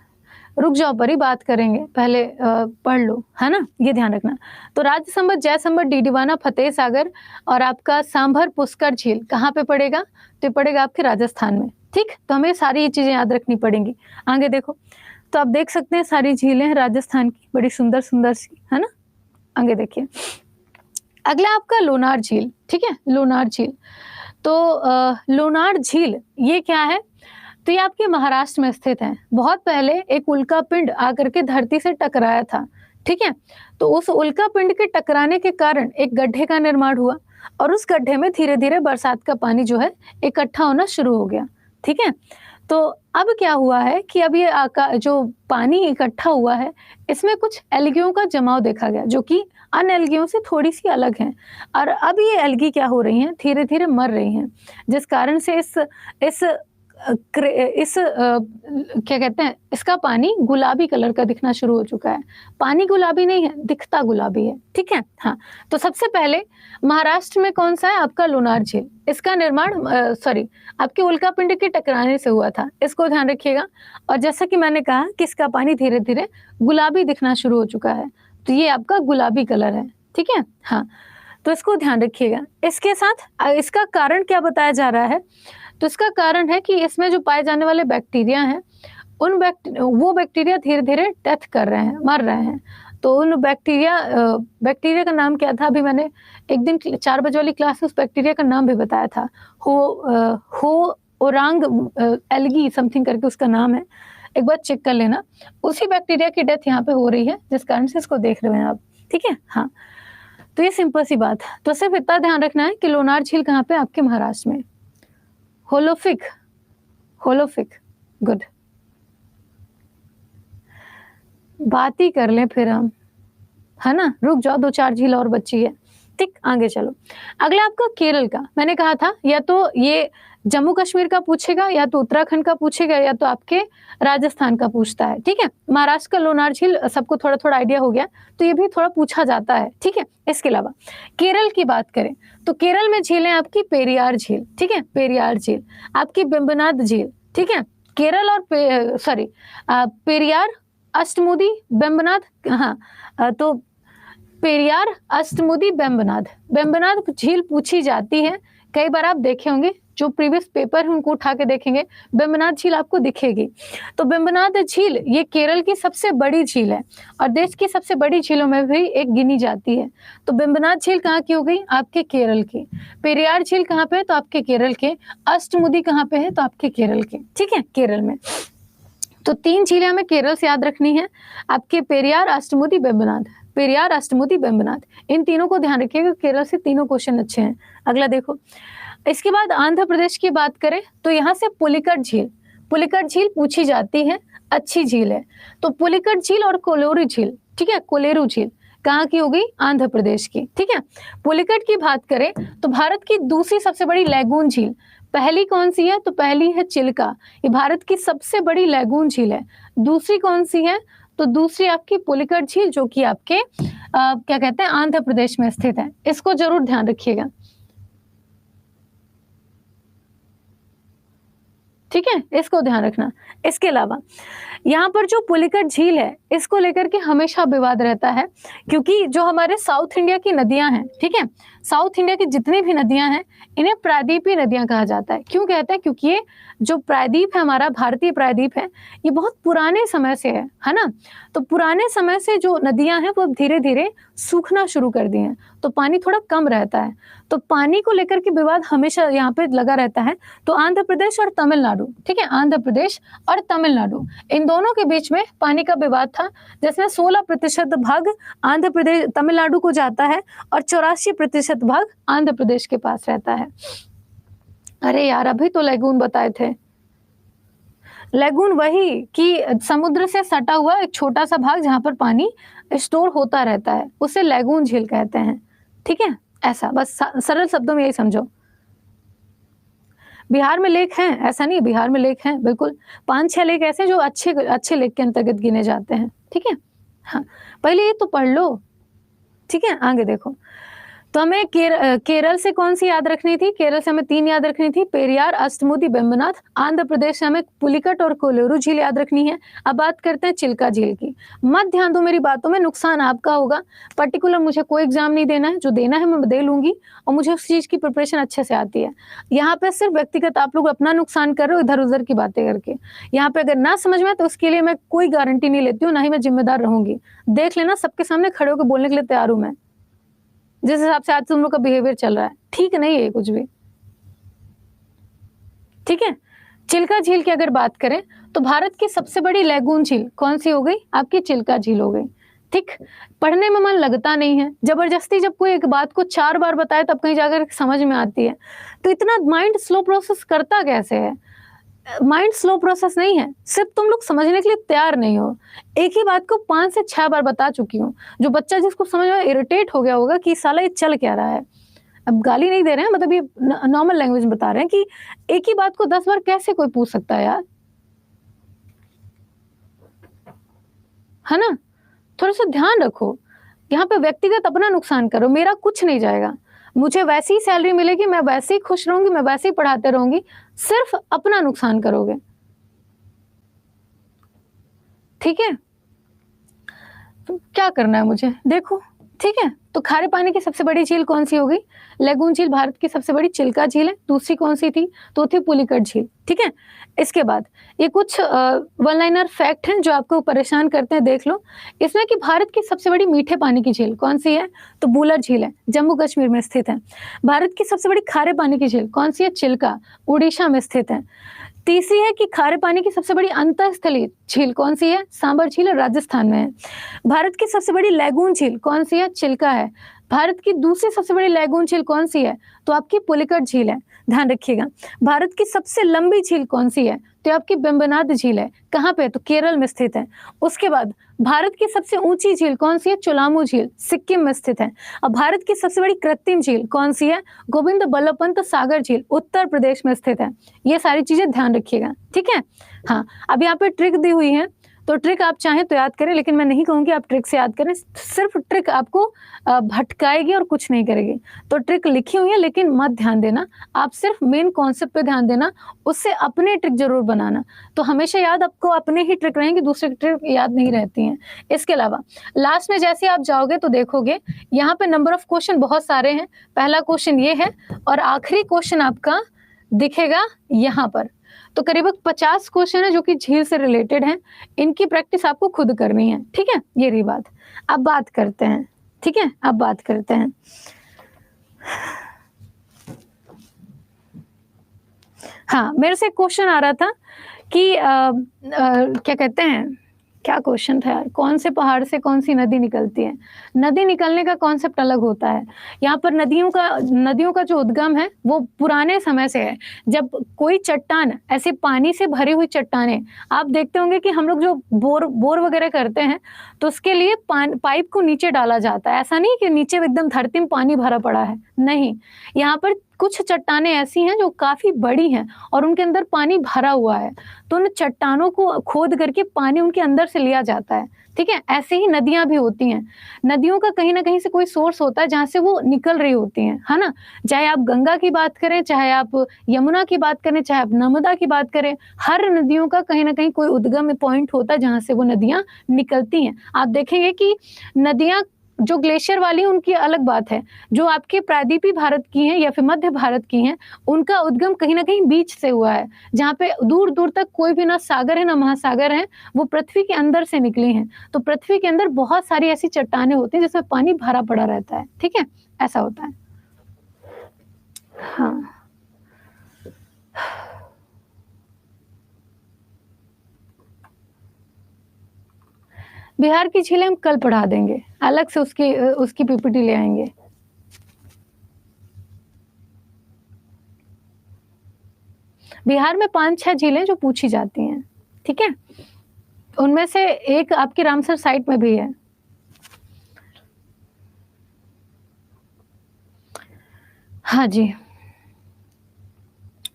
रुक जाओ परी, बात करेंगे, पहले पढ़ लो, है ना, ये ध्यान रखना। तो राजसंबर, जयसंबर, डिडवाना, फतेह सागर और आपका सांभर, पुष्कर झील कहाँ पे पड़ेगा? तो ये पड़ेगा आपके राजस्थान में, ठीक। तो हमें सारी ये चीजें याद रखनी पड़ेंगी। आगे देखो, तो आप देख सकते हैं सारी झीलें हैं राजस्थान की, बड़ी सुंदर सुंदर सी, है ना। आगे देखिए, अगला आपका लोनार झील, ठीक है। लोनार झील, तो लोनार झील ये क्या है? तो ये आपके महाराष्ट्र में स्थित है। बहुत पहले एक उल्का पिंड आकर के धरती से टकराया था, ठीक है। तो उस उल्का पिंड के टकराने के कारण एक गड्ढे का निर्माण हुआ और उस गड्ढे में धीरे धीरे बरसात का पानी जो है इकट्ठा होना शुरू हो गया, ठीक है। तो अब क्या हुआ है कि अब ये जो पानी इकट्ठा हुआ है, इसमें कुछ एल्गियों का जमाव देखा गया, जो कि अन्य एल्गियों से थोड़ी सी अलग हैं। और अब ये एल्गी क्या हो रही हैं? धीरे धीरे मर रही हैं, जिस कारण से क्या कहते हैं, इसका पानी गुलाबी कलर का दिखना शुरू हो चुका है। पानी गुलाबी नहीं है, दिखता गुलाबी है, ठीक है। हाँ, तो सबसे पहले महाराष्ट्र में कौन सा है? आपका लोनार झील। इसका निर्माण आपके उल्का पिंड के टकराने से हुआ था, इसको ध्यान रखिएगा। और जैसा कि मैंने कहा कि इसका पानी धीरे धीरे गुलाबी दिखना शुरू हो चुका है, तो ये आपका गुलाबी कलर है, ठीक है। हाँ, तो इसको ध्यान रखिएगा। इसके साथ इसका कारण क्या बताया जा रहा है? तो इसका कारण है कि इसमें जो पाए जाने वाले बैक्टीरिया हैं, वो बैक्टीरिया धीरे धीरे डेथ कर रहे हैं, मर रहे हैं। तो उन बैक्टीरिया का नाम क्या था? अभी मैंने एक दिन 4 बजे वाली क्लास में उस बैक्टीरिया का नाम भी बताया था, हो ओरांग एल्गी समथिंग करके उसका नाम है, एक बार चेक कर लेना। उसी बैक्टीरिया की डेथ यहाँ पे हो रही है, जिस कारण से इसको देख रहे हैं आप, ठीक है। हाँ, तो ये सिंपल सी बात है। तो सिर्फ इतना ध्यान रखना है कि लोनार झील कहाँ पे? आपके महाराष्ट्र में। होलोफिक, गुड। बात ही कर लें फिर हम, है ना। रुक जाओ, 2-4 झील और बची है, ठीक। आगे चलो, अगला आपका केरल का। मैंने कहा था या तो ये जम्मू कश्मीर का पूछेगा, या तो उत्तराखंड का पूछेगा, या तो आपके राजस्थान का पूछता है, ठीक है। महाराष्ट्र का लोनार झील सबको थोड़ा थोड़ा आइडिया हो गया, तो ये भी थोड़ा पूछा जाता है, ठीक है। इसके अलावा केरल की बात करें तो केरल में झीलें आपकी पेरियार झील, ठीक है। पेरियार झील, आपकी बेम्बनाद झील, ठीक है। केरल और पेरियार, अष्टमुदी, बेम्बनाद, हाँ, तो पेरियार, अष्टमुदी, बेम्बनाद झील पूछी जाती है। कई बार आप देखे होंगे, जो प्रीवियस पेपर है उनको उठा के देखेंगे, बेम्बनाद झील आपको दिखेगी। तो बेम्बनाद झील ये केरल की सबसे बड़ी झील है और देश की सबसे बड़ी झीलों में भी एक गिनी जाती है। तो बेम्बनाद झील कहाँ की हो गई? आपके केरल की। पेरियार झील कहाँ पे है? तो आपके केरल के। अष्टमुदी कहाँ पे है? तो आपके केरल के, ठीक है, केरल में। तो 3 झीलें हमें केरल से याद रखनी है, आपके पेरियार, अष्टमुदी, बेम्बनाद। पेरियार, अष्टमुदी, बेम्बनाद, इन तीनों को ध्यान रखिएगा, केरल से तीनों क्वेश्चन अच्छे हैं। अगला देखो, इसके बाद आंध्र प्रदेश की बात करें तो यहाँ से पुलिकट झील पूछी जाती है, अच्छी झील है। तो पुलिकट झील और कोलोरू झील, ठीक है, कोलेरू झील कहाँ की हो गई? आंध्र प्रदेश की, ठीक है। पुलिकट की बात करें तो भारत की दूसरी सबसे बड़ी लैगून झील पहली कौन सी है? तो पहली है चिल्का, ये भारत की सबसे बड़ी लैगून झील है। दूसरी कौन सी है? तो दूसरी आपकी पुलिकट झील, जो कि आपके क्या कहते हैं, आंध्र प्रदेश में स्थित है। इसको जरूर ध्यान रखिएगा, ठीक है, इसको ध्यान रखना। इसके अलावा यहाँ पर जो पुलिकट झील है, इसको लेकर के हमेशा विवाद रहता है, क्योंकि जो हमारे साउथ इंडिया की नदियां हैं, ठीक है, साउथ इंडिया की जितनी भी नदियां हैं, इन्हें प्रायद्वीपीय नदियां कहा जाता है। क्यों कहते हैं? क्योंकि ये जो प्रायद्वीप है, हमारा भारतीय प्रायद्वीप है, ये बहुत पुराने समय से है ना। तो पुराने समय से जो नदियां हैं वो धीरे धीरे सूखना शुरू कर दी हैं, तो पानी थोड़ा कम रहता है। तो पानी को लेकर के विवाद हमेशा यहाँ पे लगा रहता है। तो आंध्र प्रदेश और तमिलनाडु, ठीक है, आंध्र प्रदेश और तमिलनाडु, इन दोनों के बीच में पानी का विवाद था, जिसमें 16% भाग आंध्र प्रदेश तमिलनाडु को जाता है और 84% भाग आंध्र प्रदेश के पास रहता है। अरे यार, अभी तो लैगून बताए थे। लैगून वही कि समुद्र से सटा हुआ एक छोटा सा भाग जहां पर पानी स्टोर होता रहता है, उसे लैगून झील कहते हैं, ठीक है। ऐसा बस सरल शब्दों में यही समझो। बिहार में लेक हैं, ऐसा नहीं, बिहार में लेक हैं बिल्कुल, 5-6 लेक ऐसे जो अच्छे लेक के अंतर्गत गिने जाते हैं, ठीक है। हाँ, पहले ये तो पढ़ लो, ठीक है, आगे देखो। तो हमें केरल से कौन सी याद रखनी थी? केरल से हमें 3 याद रखनी थी, पेरियार, अष्टमुदी, वेम्बनाथ। आंध्र प्रदेश से हमें पुलिकट और कोलेरू झील याद रखनी है। अब बात करते हैं चिल्का झील की। मत ध्यान दो मेरी बातों में, नुकसान आपका होगा। पर्टिकुलर मुझे कोई एग्जाम नहीं देना है, जो देना है मैं दे लूंगी, और मुझे उस चीज की प्रिपरेशन अच्छे से आती है। यहाँ पे सिर्फ व्यक्तिगत आप लोग अपना नुकसान कर रहे हो इधर उधर की बातें करके। यहाँ पे अगर ना समझ में तो उसके लिए मैं कोई गारंटी नहीं लेती हूँ, ना ही मैं जिम्मेदार रहूंगी। देख लेना, सबके सामने खड़े होकर बोलने के लिए तैयार हूं मैं। जिस हिसाब से आज तुम लोग का बिहेवियर चल रहा है, ठीक नहीं है कुछ भी, ठीक है। चिल्का झील की अगर बात करें तो भारत की सबसे बड़ी लैगून झील कौन सी हो गई? आपकी चिल्का झील हो गई, ठीक। पढ़ने में मन लगता नहीं है, जबरदस्ती जब कोई एक बात को 4 बार बताए तब कहीं जाकर समझ में आती है। तो इतना माइंड स्लो प्रोसेस करता कैसे है? माइंड स्लो प्रोसेस नहीं है, सिर्फ तुम लोग समझने के लिए तैयार नहीं हो। एक ही बात को 5 से 6 बार बता चुकी हूँ। जो बच्चा जिसको समझ में इरिटेट हो गया होगा कि साला ये चल क्या रहा है, अब गाली नहीं दे रहे हैं, मतलब ये नॉर्मल लैंग्वेज में बता रहे हैं कि एक ही बात को 10 बार कैसे कोई पूछ सकता है यार, है ना। थोड़ा सा ध्यान रखो, यहाँ पे व्यक्तिगत अपना नुकसान करो, मेरा कुछ नहीं जाएगा। मुझे वैसी ही सैलरी मिलेगी, मैं वैसे ही खुश रहूंगी, मैं वैसे ही पढ़ाते रहूंगी, सिर्फ अपना नुकसान करोगे, ठीक है। तो क्या करना है मुझे, देखो, ठीक है। तो खारे पानी की सबसे बड़ी झील कौन सी होगी? लैगून झील भारत की सबसे बड़ी चिल्का झील है। दूसरी कौन सी थी? तो थी पुलिकट झील, ठीक है। इसके बाद ये कुछ वन लाइनर फैक्ट हैं जो आपको परेशान करते हैं, देख लो। इसमें कि भारत की सबसे बड़ी मीठे पानी की झील कौन सी है? तो बुलर झील है, जम्मू कश्मीर में स्थित है। भारत की सबसे बड़ी खारे पानी की झील कौन सी है? चिल्का, उड़ीसा में स्थित है। तीसरी है कि खारे पानी की सबसे बड़ी अंतःस्थलीय झील कौन सी है? सांबर झील, राजस्थान में है। भारत की सबसे बड़ी लैगून झील कौन सी है? चिल्का है। भारत की दूसरी सबसे बड़ी लैगून झील कौन सी है? तो आपकी पुलिकट झील है, ध्यान रखिएगा। भारत की सबसे लंबी झील कौन सी है? तो आपकी वेम्बनाथ झील है। कहाँ पे? तो केरल में स्थित है। उसके बाद भारत की सबसे ऊंची झील कौन सी है? चोलामू झील, सिक्किम में स्थित है। अब भारत की सबसे बड़ी कृत्रिम झील कौन सी है? गोविंद बल्लभ पंत सागर झील, उत्तर प्रदेश में स्थित है। ये सारी चीजें ध्यान रखिएगा, ठीक है। हाँ, अब यहाँ पे ट्रिक दी हुई है, तो ट्रिक आप चाहें तो याद करें, लेकिन मैं नहीं कहूंगी आप ट्रिक से याद करें, सिर्फ ट्रिक आपको भटकाएगी और कुछ नहीं करेगी। तो ट्रिक लिखी हुई है, लेकिन मत ध्यान देना, आप सिर्फ मेन कॉन्सेप्ट पे ध्यान देना, उससे अपने ट्रिक जरूर बनाना। तो हमेशा याद आपको अपने ही ट्रिक रहेंगे, दूसरे ट्रिक याद नहीं रहती हैं। इसके अलावा लास्ट में जैसे आप जाओगे तो देखोगे यहाँ पे नंबर ऑफ क्वेश्चन बहुत सारे हैं। पहला क्वेश्चन ये है और आखिरी क्वेश्चन आपका दिखेगा यहाँ पर। तो करीबन 50 क्वेश्चन है जो कि झील से रिलेटेड हैं। इनकी प्रैक्टिस आपको खुद करनी है, ठीक है। ये रही बात। अब बात करते हैं, ठीक है, अब बात करते हैं। हाँ, मेरे से क्वेश्चन आ रहा था कि क्या कहते हैं, क्या क्वेश्चन था यार, कौन से पहाड़ से कौन सी नदी निकलती है? नदी निकलने का कॉन्सेप्ट अलग होता है। यहाँ पर नदियों का जो उद्गम है वो पुराने समय से है। जब कोई चट्टान, ऐसे पानी से भरी हुई चट्टानें, आप देखते होंगे कि हम लोग जो बोर वगैरह करते हैं तो उसके लिए पाइप को नीचे डाला जाता है। ऐसा नहीं कि नीचे एकदम धरती में पानी भरा पड़ा है, नहीं। यहाँ पर कुछ चट्टानें ऐसी हैं जो काफ़ी बड़ी हैं और उनके अंदर पानी भरा हुआ है, तो उन चट्टानों को खोद करके पानी उनके अंदर से लिया जाता है, ठीक है? ऐसे ही नदियाँ भी होती हैं। नदियों का कहीं न कहीं से कोई सोर्स होता है जहाँ से वो निकल रही होती हैं, है ना? चाहे आप गंगा की बात करें, चाहे आप यमुना की बात करें, चाहे आप नर्मदा की बात करें, हर नदियों का कहीं न कहीं कोई उद्गम पॉइंट होता है जहाँ से वो नदियाँ निकलती हैं। आप देखेंगे कि नदियाँ जो ग्लेशियर वाली हैं उनकी अलग बात है। जो आपके प्रायद्वीपीय भारत की हैं या फिर मध्य भारत की हैं, उनका उद्गम कहीं न कहीं बीच से हुआ है, जहाँ पे दूर-दूर तक कोई भी ना सागर है, ना महासागर है, वो पृथ्वी के अंदर से निकली हैं। तो पृथ्वी के अंदर बहुत सारी ऐसी चट्टानें होती हैं जिसमें पानी भरा पड़ा रहता है, ठीक है? ऐसा होता है। हाँ। बिहार की झीलें हम कल पढ़ा देंगे, अलग से उसकी पीपीटी ले आएँगे। बिहार में 5-6 झीलें जो पूछी जाती हैं, ठीक है? उनमें से एक आपकी रामसर साइट में भी है। हाँ जी।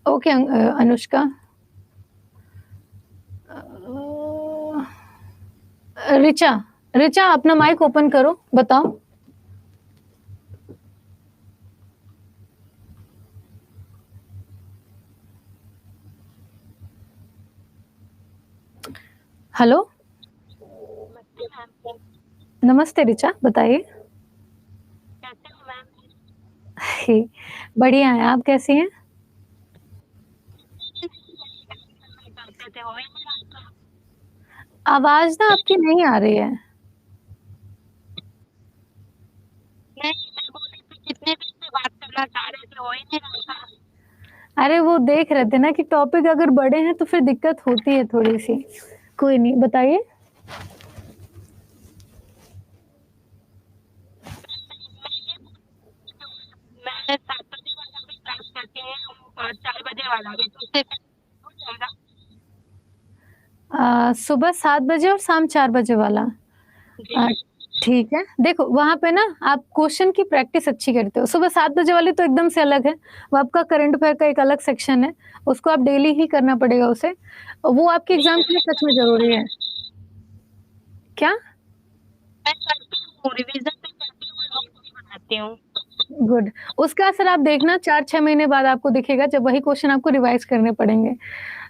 ओके अनुष्का। ऋचा, ऋचा अपना माइक ओपन करो, बताओ। हेलो? नमस्ते ऋचा, बताइए। कैसे हो मैम? ही, बढ़िया हैं, आप कैसी हैं? करते थे, हो ही नहीं रहा था। आवाज़ ना आपकी नहीं आ रही है। नहीं, मैं बोल रही थी कितने दिन से बात करना चाह रहे थे, हो ही नहीं रहा था। अरे वो देख रहे थे ना कि टॉपिक अगर बड़े हैं तो फिर दिक्कत होती है थोड़ी-सी। कोई नहीं, बताइए। मैं 7 बजे वाला भी क्लास करती हूँ और 4 बजे वाला भी, तो उससे हो जाएगा? सुबह 7 बजे और शाम 4 बजे वाला। अ, जी। ठीक है। देखो वहाँ पे ना आप क्वेश्चन की प्रैक्टिस अच्छी करते हो। सुबह 7 बजे वाली तो एकदम से अलग है। वो आपका करंट अफेयर का एक अलग सेक्शन है। उसको आप डेली ही करना पड़ेगा उसे। वो आपके नहीं, एग्ज़ाम के लिए सच में ज़रूरी है। क्या? मैं करती हूँ, रिवीज़न भी करती हूँ और नोट्स भी बनाती हूँ। गुड। उसका असर आप देखना 4-6 महीने बाद आपको दिखेगा जब वही क्वेश्चन आपको रिवाइज़ करने पड़ेंगे।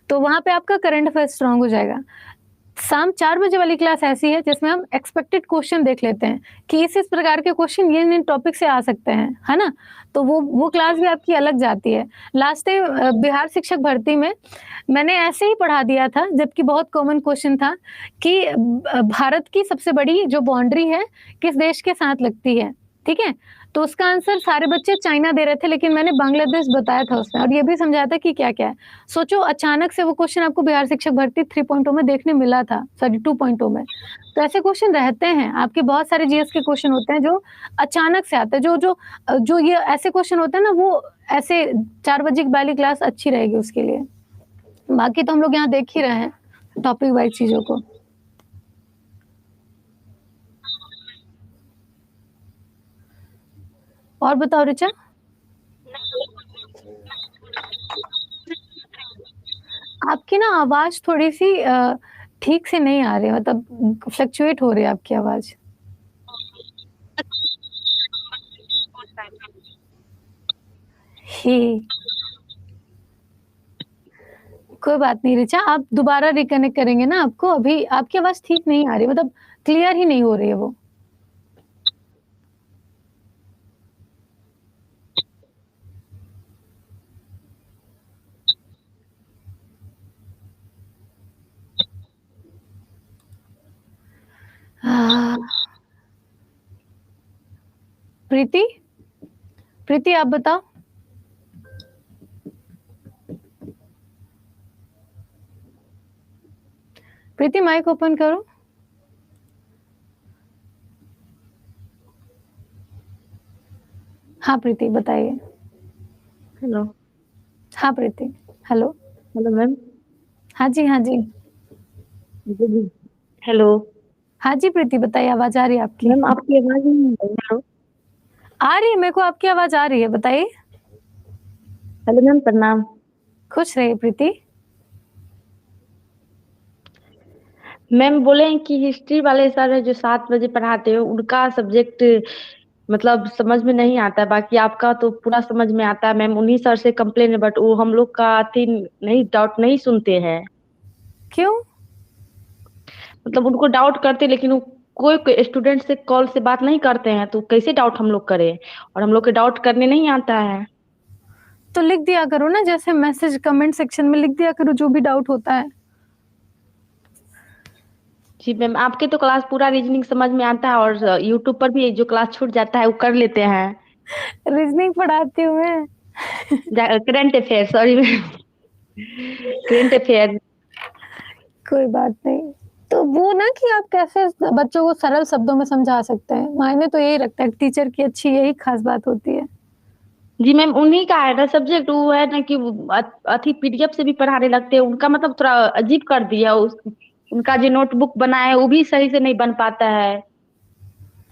तो वहाँ पे आपका करंट अफेयर स्ट्रॉन्ग हो जाएगा। शाम 4 बजे वाली क्लास ऐसी है जिसमें हम एक्सपेक्टेड क्वेश्चन देख लेते हैं कि इस प्रकार के क्वेश्चन इन टॉपिक से आ सकते हैं, है ना? तो वो क्लास भी आपकी अलग जाती है। लास्ट टाइम बिहार शिक्षक भर्ती में मैंने ऐसे ही पढ़ा दिया था जबकि बहुत कॉमन क्वेश्चन था कि भारत की सबसे बड़ी जो बाउंड्री है किस देश के साथ लगती है, ठीक है? तो उसका आंसर सारे बच्चे चाइना दे रहे थे लेकिन मैंने बांग्लादेश बताया था उसमें और ये भी समझाया था कि क्या-क्या है। सोचो अचानक से वो क्वेश्चन आपको बिहार शिक्षक भर्ती 3.0 में देखने मिला था, सॉरी 2.0 में। तो ऐसे क्वेश्चन रहते हैं, आपके बहुत सारे जीएस के क्वेश्चन होते हैं जो अचानक से आते हैं, जो ये ऐसे क्वेश्चन होते हैं ना वो ऐसे 4 बजे की वाली क्लास अच्छी रहेगी उसके लिए। बाकी तो हम लोग यहाँ देख ही रहे हैं, टॉपिक वाइज़ चीज़ों को। और बताओ ऋचा? आपकी ना आवाज़ थोड़ी-सी ठीक से नहीं आ रही है मतलब फ्लक्चुएट हो रही है आपकी आवाज़। ही कोई बात नहीं ऋचा, आप दोबारा रिकनेक्ट करेंगे ना आपको, अभी आपकी आवाज़ ठीक नहीं आ रही मतलब क्लियर ही नहीं हो रही है वो। हाँ। प्रीति? प्रीति आप बताओ? प्रीति माइक ओपन करो। हाँ, प्रीति बताइए। हेलो। हाँ, प्रीति। हेलो। Hello ma'am. हाँ जी, हाँ जी। जी, जी। हेलो। हाँ जी, प्रीति बताइए आवाज़ आ रही है आपकी। मैम आपकी आवाज़ नहीं आ रही। हेलो। आ रही है, मेरे को आपकी आवाज़ आ रही है, बताइए। हेलो मैम, प्रणाम। खुश रहिए प्रीति। मैम बोले हैं कि हिस्ट्री वाले सर है जो 7 बजे पढ़ाते हो, उनका सब्जेक्ट मतलब समझ में नहीं आता है। बाकी आपका तो पूरा समझ में आता है मैम। उन्हीं सर से कंप्लेन है, बट वो हम लोग का थी नहीं, डाउट नहीं सुनते हैं। क्यों? मतलब उनको डाउट करते, लेकिन वो कोई स्टूडेंट से कॉल से बात नहीं करते हैं, तो कैसे डाउट हम लोग करें? और हम लोग के डाउट करने नहीं आता है। तो लिख दिया करो ना, जैसे मैसेज कमेंट सेक्शन में लिख दिया करो जो भी डाउट होता है। जी मैम, आपके तो क्लास पूरा रीजनिंग समझ में आता है, और यूट्यूब पर भी जो क्लास छूट जाता है वो कर लेते हैं। रीजनिंग पढ़ाती हूँ मैं। Current affair, sorry ma'am, current affair. कोई बात नहीं। तो वो ना कि आप कैसे बच्चों को सरल शब्दों में समझा सकते हैं, मायने तो यही रखता है। टीचर की अच्छी यही खास बात होती है। जी मैम, उन्हीं का है ना सब्जेक्ट। वो है ना कि वो अथी पीडीएफ से भी पढ़ाने लगते हैं। उनका मतलब थोड़ा अजीब कर दिया उनका जो नोटबुक बना है वो भी सही से नहीं बन पाता है।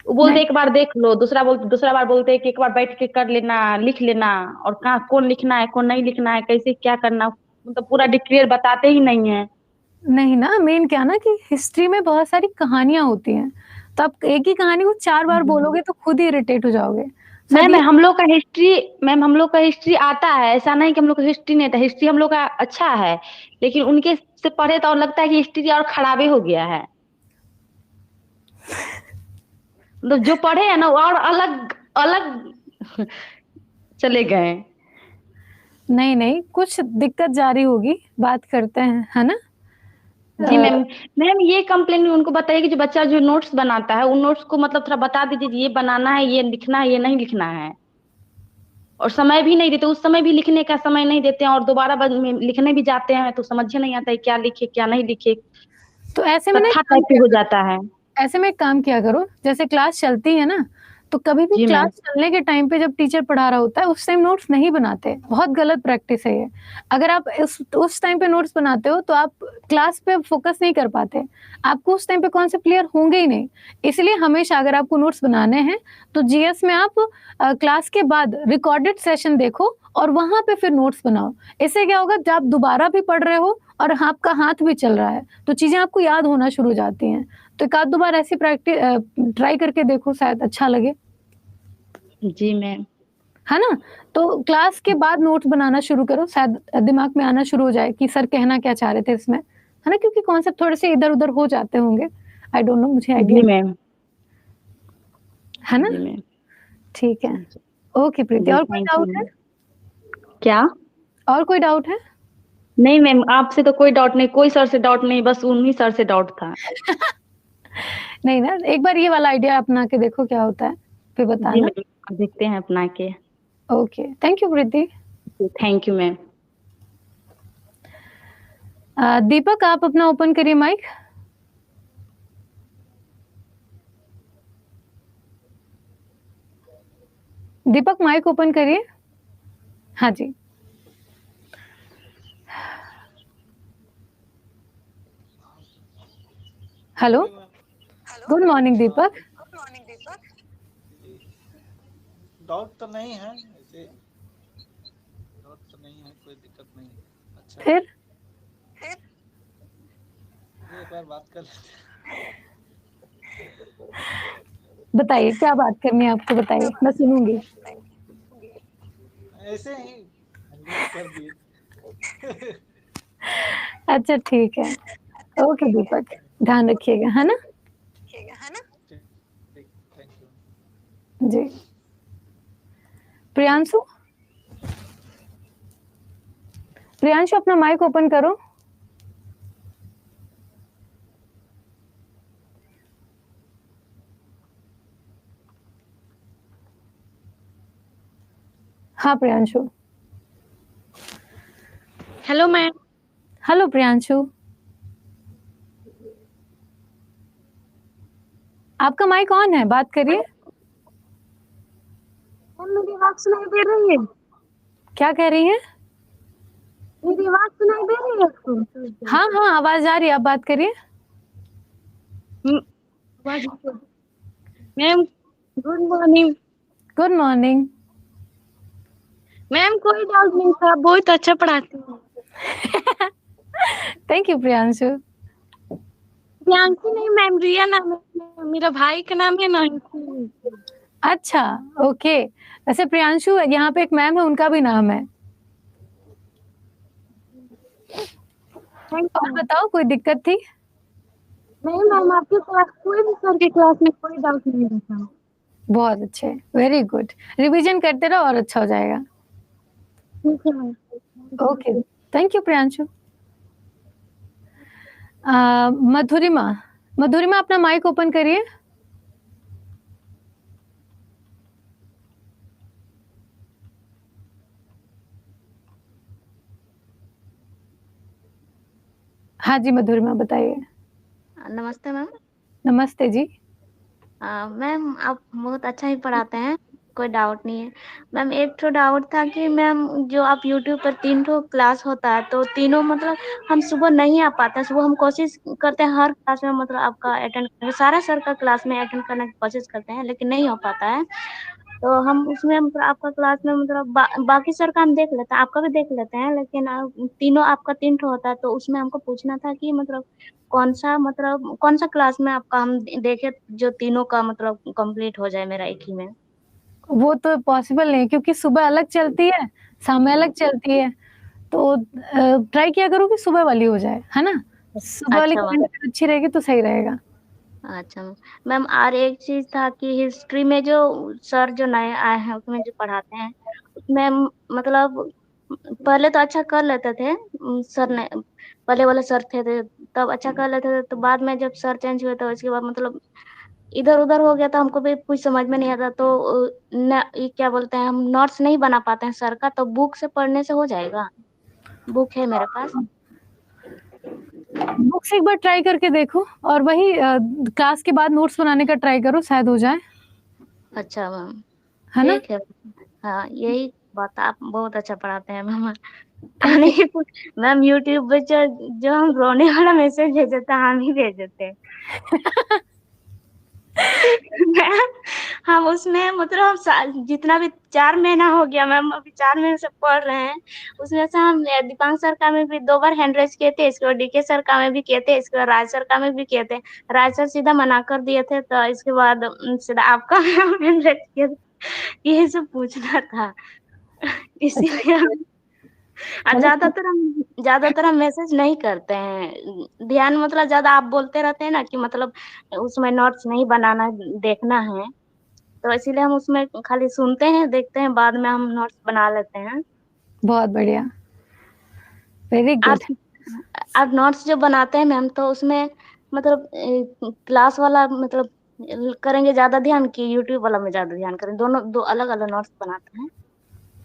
वो बोलते नहीं एक बार देख लो, दूसरा बार बोलते हैं कि एक बार बैठ के कर लेना, लिख लेना। और कहाँ कौन लिखना है कौन नहीं लिखना है, कैसे क्या करना, मतलब पूरा डिटेल बताते ही नहीं है। नहीं ना, मेन क्या ना कि हिस्ट्री में बहुत सारी कहानियां होती हैं, तो आप एक ही कहानी को 4 बार बोलोगे तो खुद ही इरिटेट हो जाओगे। शायद मैम ये हम लोग का हिस्ट्री आता है, ऐसा नहीं कि हम लोग का हिस्ट्री नहीं आता। हिस्ट्री हम लोग का अच्छा है, लेकिन उनके से पढ़े तो और लगता है कि हिस्ट्री और खराबे हो गया है। मतलब जो पढ़े हैं ना वो और अलग अलग चले गए। नहीं, कुछ दिक्कत जारी होगी, बात करते हैं, है ना? जी अ, मैम। मैम ये कंप्लेन उनको बताइए कि जो बच्चा जो नोट्स बनाता है, उन नोट्स को मतलब थोड़ा बता दीजिए कि ये बनाना है, ये लिखना है, ये नहीं लिखना है। और समय भी नहीं देते, उस समय भी लिखने का समय नहीं देते हैं, और दोबारा लिखने भी जाते हैं तो समझ ही नहीं आता है क्या लिखे क्या नहीं लिखे। तो ऐसे में ना एक कत्था काम टाइप की किया हो करो, जाता है। ऐसे में एक काम किया करो, जैसे क्लास चलती है ना, तो कभी भी जी क्लास मैम। चलने के टाइम पे जब टीचर पढ़ा रहा होता है उस टाइम नोट्स नहीं बनाते। बहुत गलत प्रैक्टिस है ये। अगर आप उस टाइम पे नोट्स बनाते हो तो आप क्लास पे फोकस नहीं कर पाते। आपको उस टाइम पे कॉन्सेप्ट क्लियर होंगे ही नहीं। इसलिए हमेशा अगर आपको नोट्स बनाने हैं तो जीएस में आप क्लास के बाद रिकॉर्डेड सेशन देखो और वहां पे फिर नोट्स बनाओ। इससे क्या होगा, जब आप दोबारा भी पढ़ रहे हो और आपका हाथ भी चल रहा है तो चीजें आपको याद होना शुरू हो जाती हैं। तो एक आध दो बार ऐसी प्रैक्टिस ट्राई करके देखो, शायद अच्छा लगे, जी मैम। है ना? तो क्लास के बाद नोट्स बनाना शुरू करो, शायद दिमाग में आना शुरू हो जाए कि सर कहना क्या चाह रहे थे इसमें, है ना? क्योंकि कॉन्सेप्ट थोड़े से इधर-उधर हो जाते होंगे। आई डोंट नो, मुझे आइडिया जी नहीं, मैम। है ना? जी मैम। ठीक है। ओके प्रीति, जी और कोई थैंक डाउट है? यू। क्या? और कोई डाउट है? नहीं मैम, आपसे तो कोई डाउट नहीं, कोई सर से डाउट नहीं, बस उन्हीं सर से डाउट था। नहीं ना, एक बार ये वाला आइडिया अपना के देखो क्या होता है, फिर जी बताना। मैम, देखते हैं अपना के। Okay, thank you Preeti. Thank you ma'am. Deepak आप अपना ओपन करिए माइक। दीपक माइक ओपन करिए। हाँ जी। हेलो, गुड मॉर्निंग दीपक। डाउट तो नहीं है ऐसे, डाउट तो नहीं है, कोई दिक्कत नहीं है। अच्छा, फिर ये एक बार बात कर लेते बताइए क्या बात करनी है आपको, बताइए, मैं सुनूंगी। हैं। ऐसे ही अनम्यूट कर दिए। अच्छा ठीक है। ओके दीपक, ध्यान रखिएगा, है ना? ठीक, थैंक यू। जी। प्रियांशु, प्रियांशु अपना माइक ओपन करो। हाँ Priyanshu. Hello ma'am. Hello Priyanshu, आपका माइक ऑन है, बात करिए। मेरी आवाज सुनाई दे रही है? क्या कह रही हैं? मेरी आवाज सुनाई दे रही है आपको? हाँ हाँ, आवाज आ रही है, आप बात करिए। आवाज ma'am, good morning. Good morning. Ma'am कोई डाउट नहीं था, बहुत अच्छा पढ़ाती हैं। Thank you Priyanshu. प्रियांशी नहीं मैम, रिया नाम है, मेरा भाई का नाम है नंकी। अच्छा, ओके। वैसे प्रियांशु, यहाँ पे एक मैम है, उनका भी नाम है। थैंक और यू। बताओ, कोई दिक्कत थी? नहीं मैम, आपके क्लास कोई भी सर की क्लास में कोई डाउट नहीं रहता। बहुत अच्छे, वेरी गुड। रिवीजन करते रहो और अच्छा हो जाएगा। ठीक है ma'am. Okay, thank you Priyanshu. Madhurima, Madhurima अपना माइक ओपन करिए। हाँ जी मधुरिमा, बताइए। नमस्ते मैम। नमस्ते जी। मैम आप बहुत अच्छा ही पढ़ाते हैं, कोई डाउट नहीं है। मैम एक ठो डाउट था कि मैम जो आप यूट्यूब पर 3 ठो क्लास होता है, तो तीनों मतलब हम सुबह नहीं आ पाते हैं। सुबह हम कोशिश करते हैं हर क्लास में मतलब आपका अटेंड, सारा सर का क्लास में अटेंड करने की कोशिश करते हैं, लेकिन नहीं हो पाता है। तो हम उसमें मतलब आपका क्लास में मतलब बाकी सर का हम देख लेते हैं, आपका भी देख लेते हैं, लेकिन तीनों आपका 3 ठो होता है, तो उसमें हमको पूछना था कि मतलब कौन सा क्लास में आपका हम देखे जो तीनों का मतलब कंप्लीट हो जाए मेरा एक ही में। वो तो पॉसिबल नहीं, क्योंकि सुबह अलग चलती है, शाम में अलग चलती है। तो ट्राई किया करो कि सुबह वाली हो जाए, है ना? सुबह वाली अच्छा मैम। कंटेंट अच्छी रहेगी तो सही रहेगा। अच्छा मैम। मैम और एक चीज था कि हिस्ट्री में जो सर जो नए आए हैं उसमें जो पढ़ाते हैं, उसमें मतलब पहले तो अच्छा कर लेते थे सर ने, पहले वाले सर थे तब अच्छा कर लेते थे, तो बाद में जब सर चेंज हुए तो इसके बाद मतलब इधर उधर हो गया, तो हमको भी कुछ समझ में नहीं आता। तो ये क्या बोलते हैं, हम नोट्स नहीं बना पाते हैं सर का, तो बुक से पढ़ने से हो जाएगा? बुक है मेरे पास। बुक से एक बार ट्राई करके देखो, और वही क्लास के बाद नोट्स बनाने का ट्राई करो, शायद हो जाए, अच्छा मैम। है ना? ठीक है। हाँ यही बात, आप बहुत अच्छा पढ़ाते हैं ma'am. Thank you. Ma'am YouTube पे जो जो हम रोने वाला मैसेज भेज देते हैं, हम ही भेज देते हैं। मैम हम उसमें मतलब हम जितना भी 4 महीना हो गया मैम, अभी 4 महीने से पढ़ रहे हैं। उसमें से हम दीपांक सर का में भी 2 बार हैंड रेज़ किए थे, इसके बाद डीके सर का में भी किए थे, इसके बाद राज सर का में भी किए थे। राज सर सीधा मना कर दिए थे, तो इसके बाद सीधा आपका हैंड रेज़ किए थे। यही सब पूछना था। अच्छा, इसीलिए चलो ठीक। ज़्यादातर हम मैसेज नहीं करते हैं। ध्यान मतलब ज़्यादा आप बोलते रहते हैं ना कि मतलब उसमें नोट्स नहीं बनाना, देखना है। तो इसीलिए हम उसमें खाली सुनते हैं, देखते हैं, बाद में हम नोट्स बना लेते हैं। बहुत बढ़िया, वेरी आप गुड। आप नोट्स जो बनाते हैं मैम, तो उसमें मतलब क्लास वाला मतलब करेंगे ज़्यादा ध्यान कि यूट्यूब वाला में ज़्यादा ध्यान करें? दोनों 2 अलग-अलग नोट्स बनाते हैं।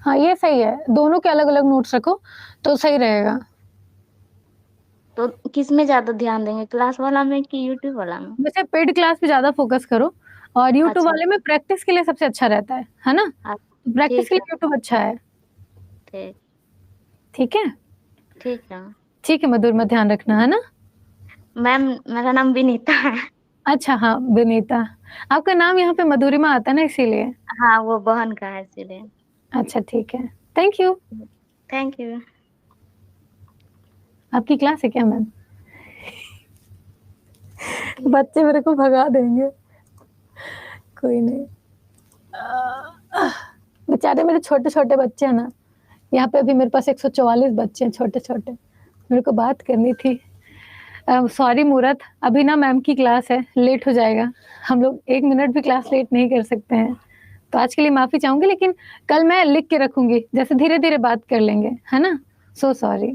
हाँ, ये सही है, दोनों के अलग-अलग नोट्स रखो तो सही रहेगा। तो किसमें ज़्यादा ध्यान देंगे, क्लास वाला में कि यूट्यूब वाला में? वैसे पेड क्लास पे ज़्यादा फ़ोकस करो, और यूट्यूब अच्छा, वाले में प्रैक्टिस के लिए सबसे अच्छा रहता है ना? हाँ, प्रैक्टिस ठीक के है, लिए यूट्यूब अच्छा है, ठीक, ठीक है? ठीक है। ठीक है मधुरिमा, ध्यान रखना, है ना? मैम मेरा नाम विनीता है। अच्छा, हाँ, विनीता। आपका नाम यहाँ पे मधुरिमा आता है ना, इसीलिए। हाँ, वो बहन का है इसीलिए। अच्छा, ठीक है। Thank you. Thank you. आपकी क्लास है क्या मैम? बच्चे मेरे को भगा देंगे। कोई नहीं। बेचारे मेरे छोटे-छोटे बच्चे हैं ना, यहाँ पे अभी मेरे पास 144 बच्चे हैं छोटे-छोटे। मेरे को बात करनी थी। सॉरी मूरत, अभी ना मैम की क्लास है, लेट हो जाएगा। हम लोग 1 मिनट भी क्लास लेट नहीं कर सकते हैं। तो आज के लिए माफ़ी चाहूँगी, लेकिन कल मैं लिख के रखूँगी, जैसे धीरे-धीरे बात कर लेंगे, है ना? So sorry.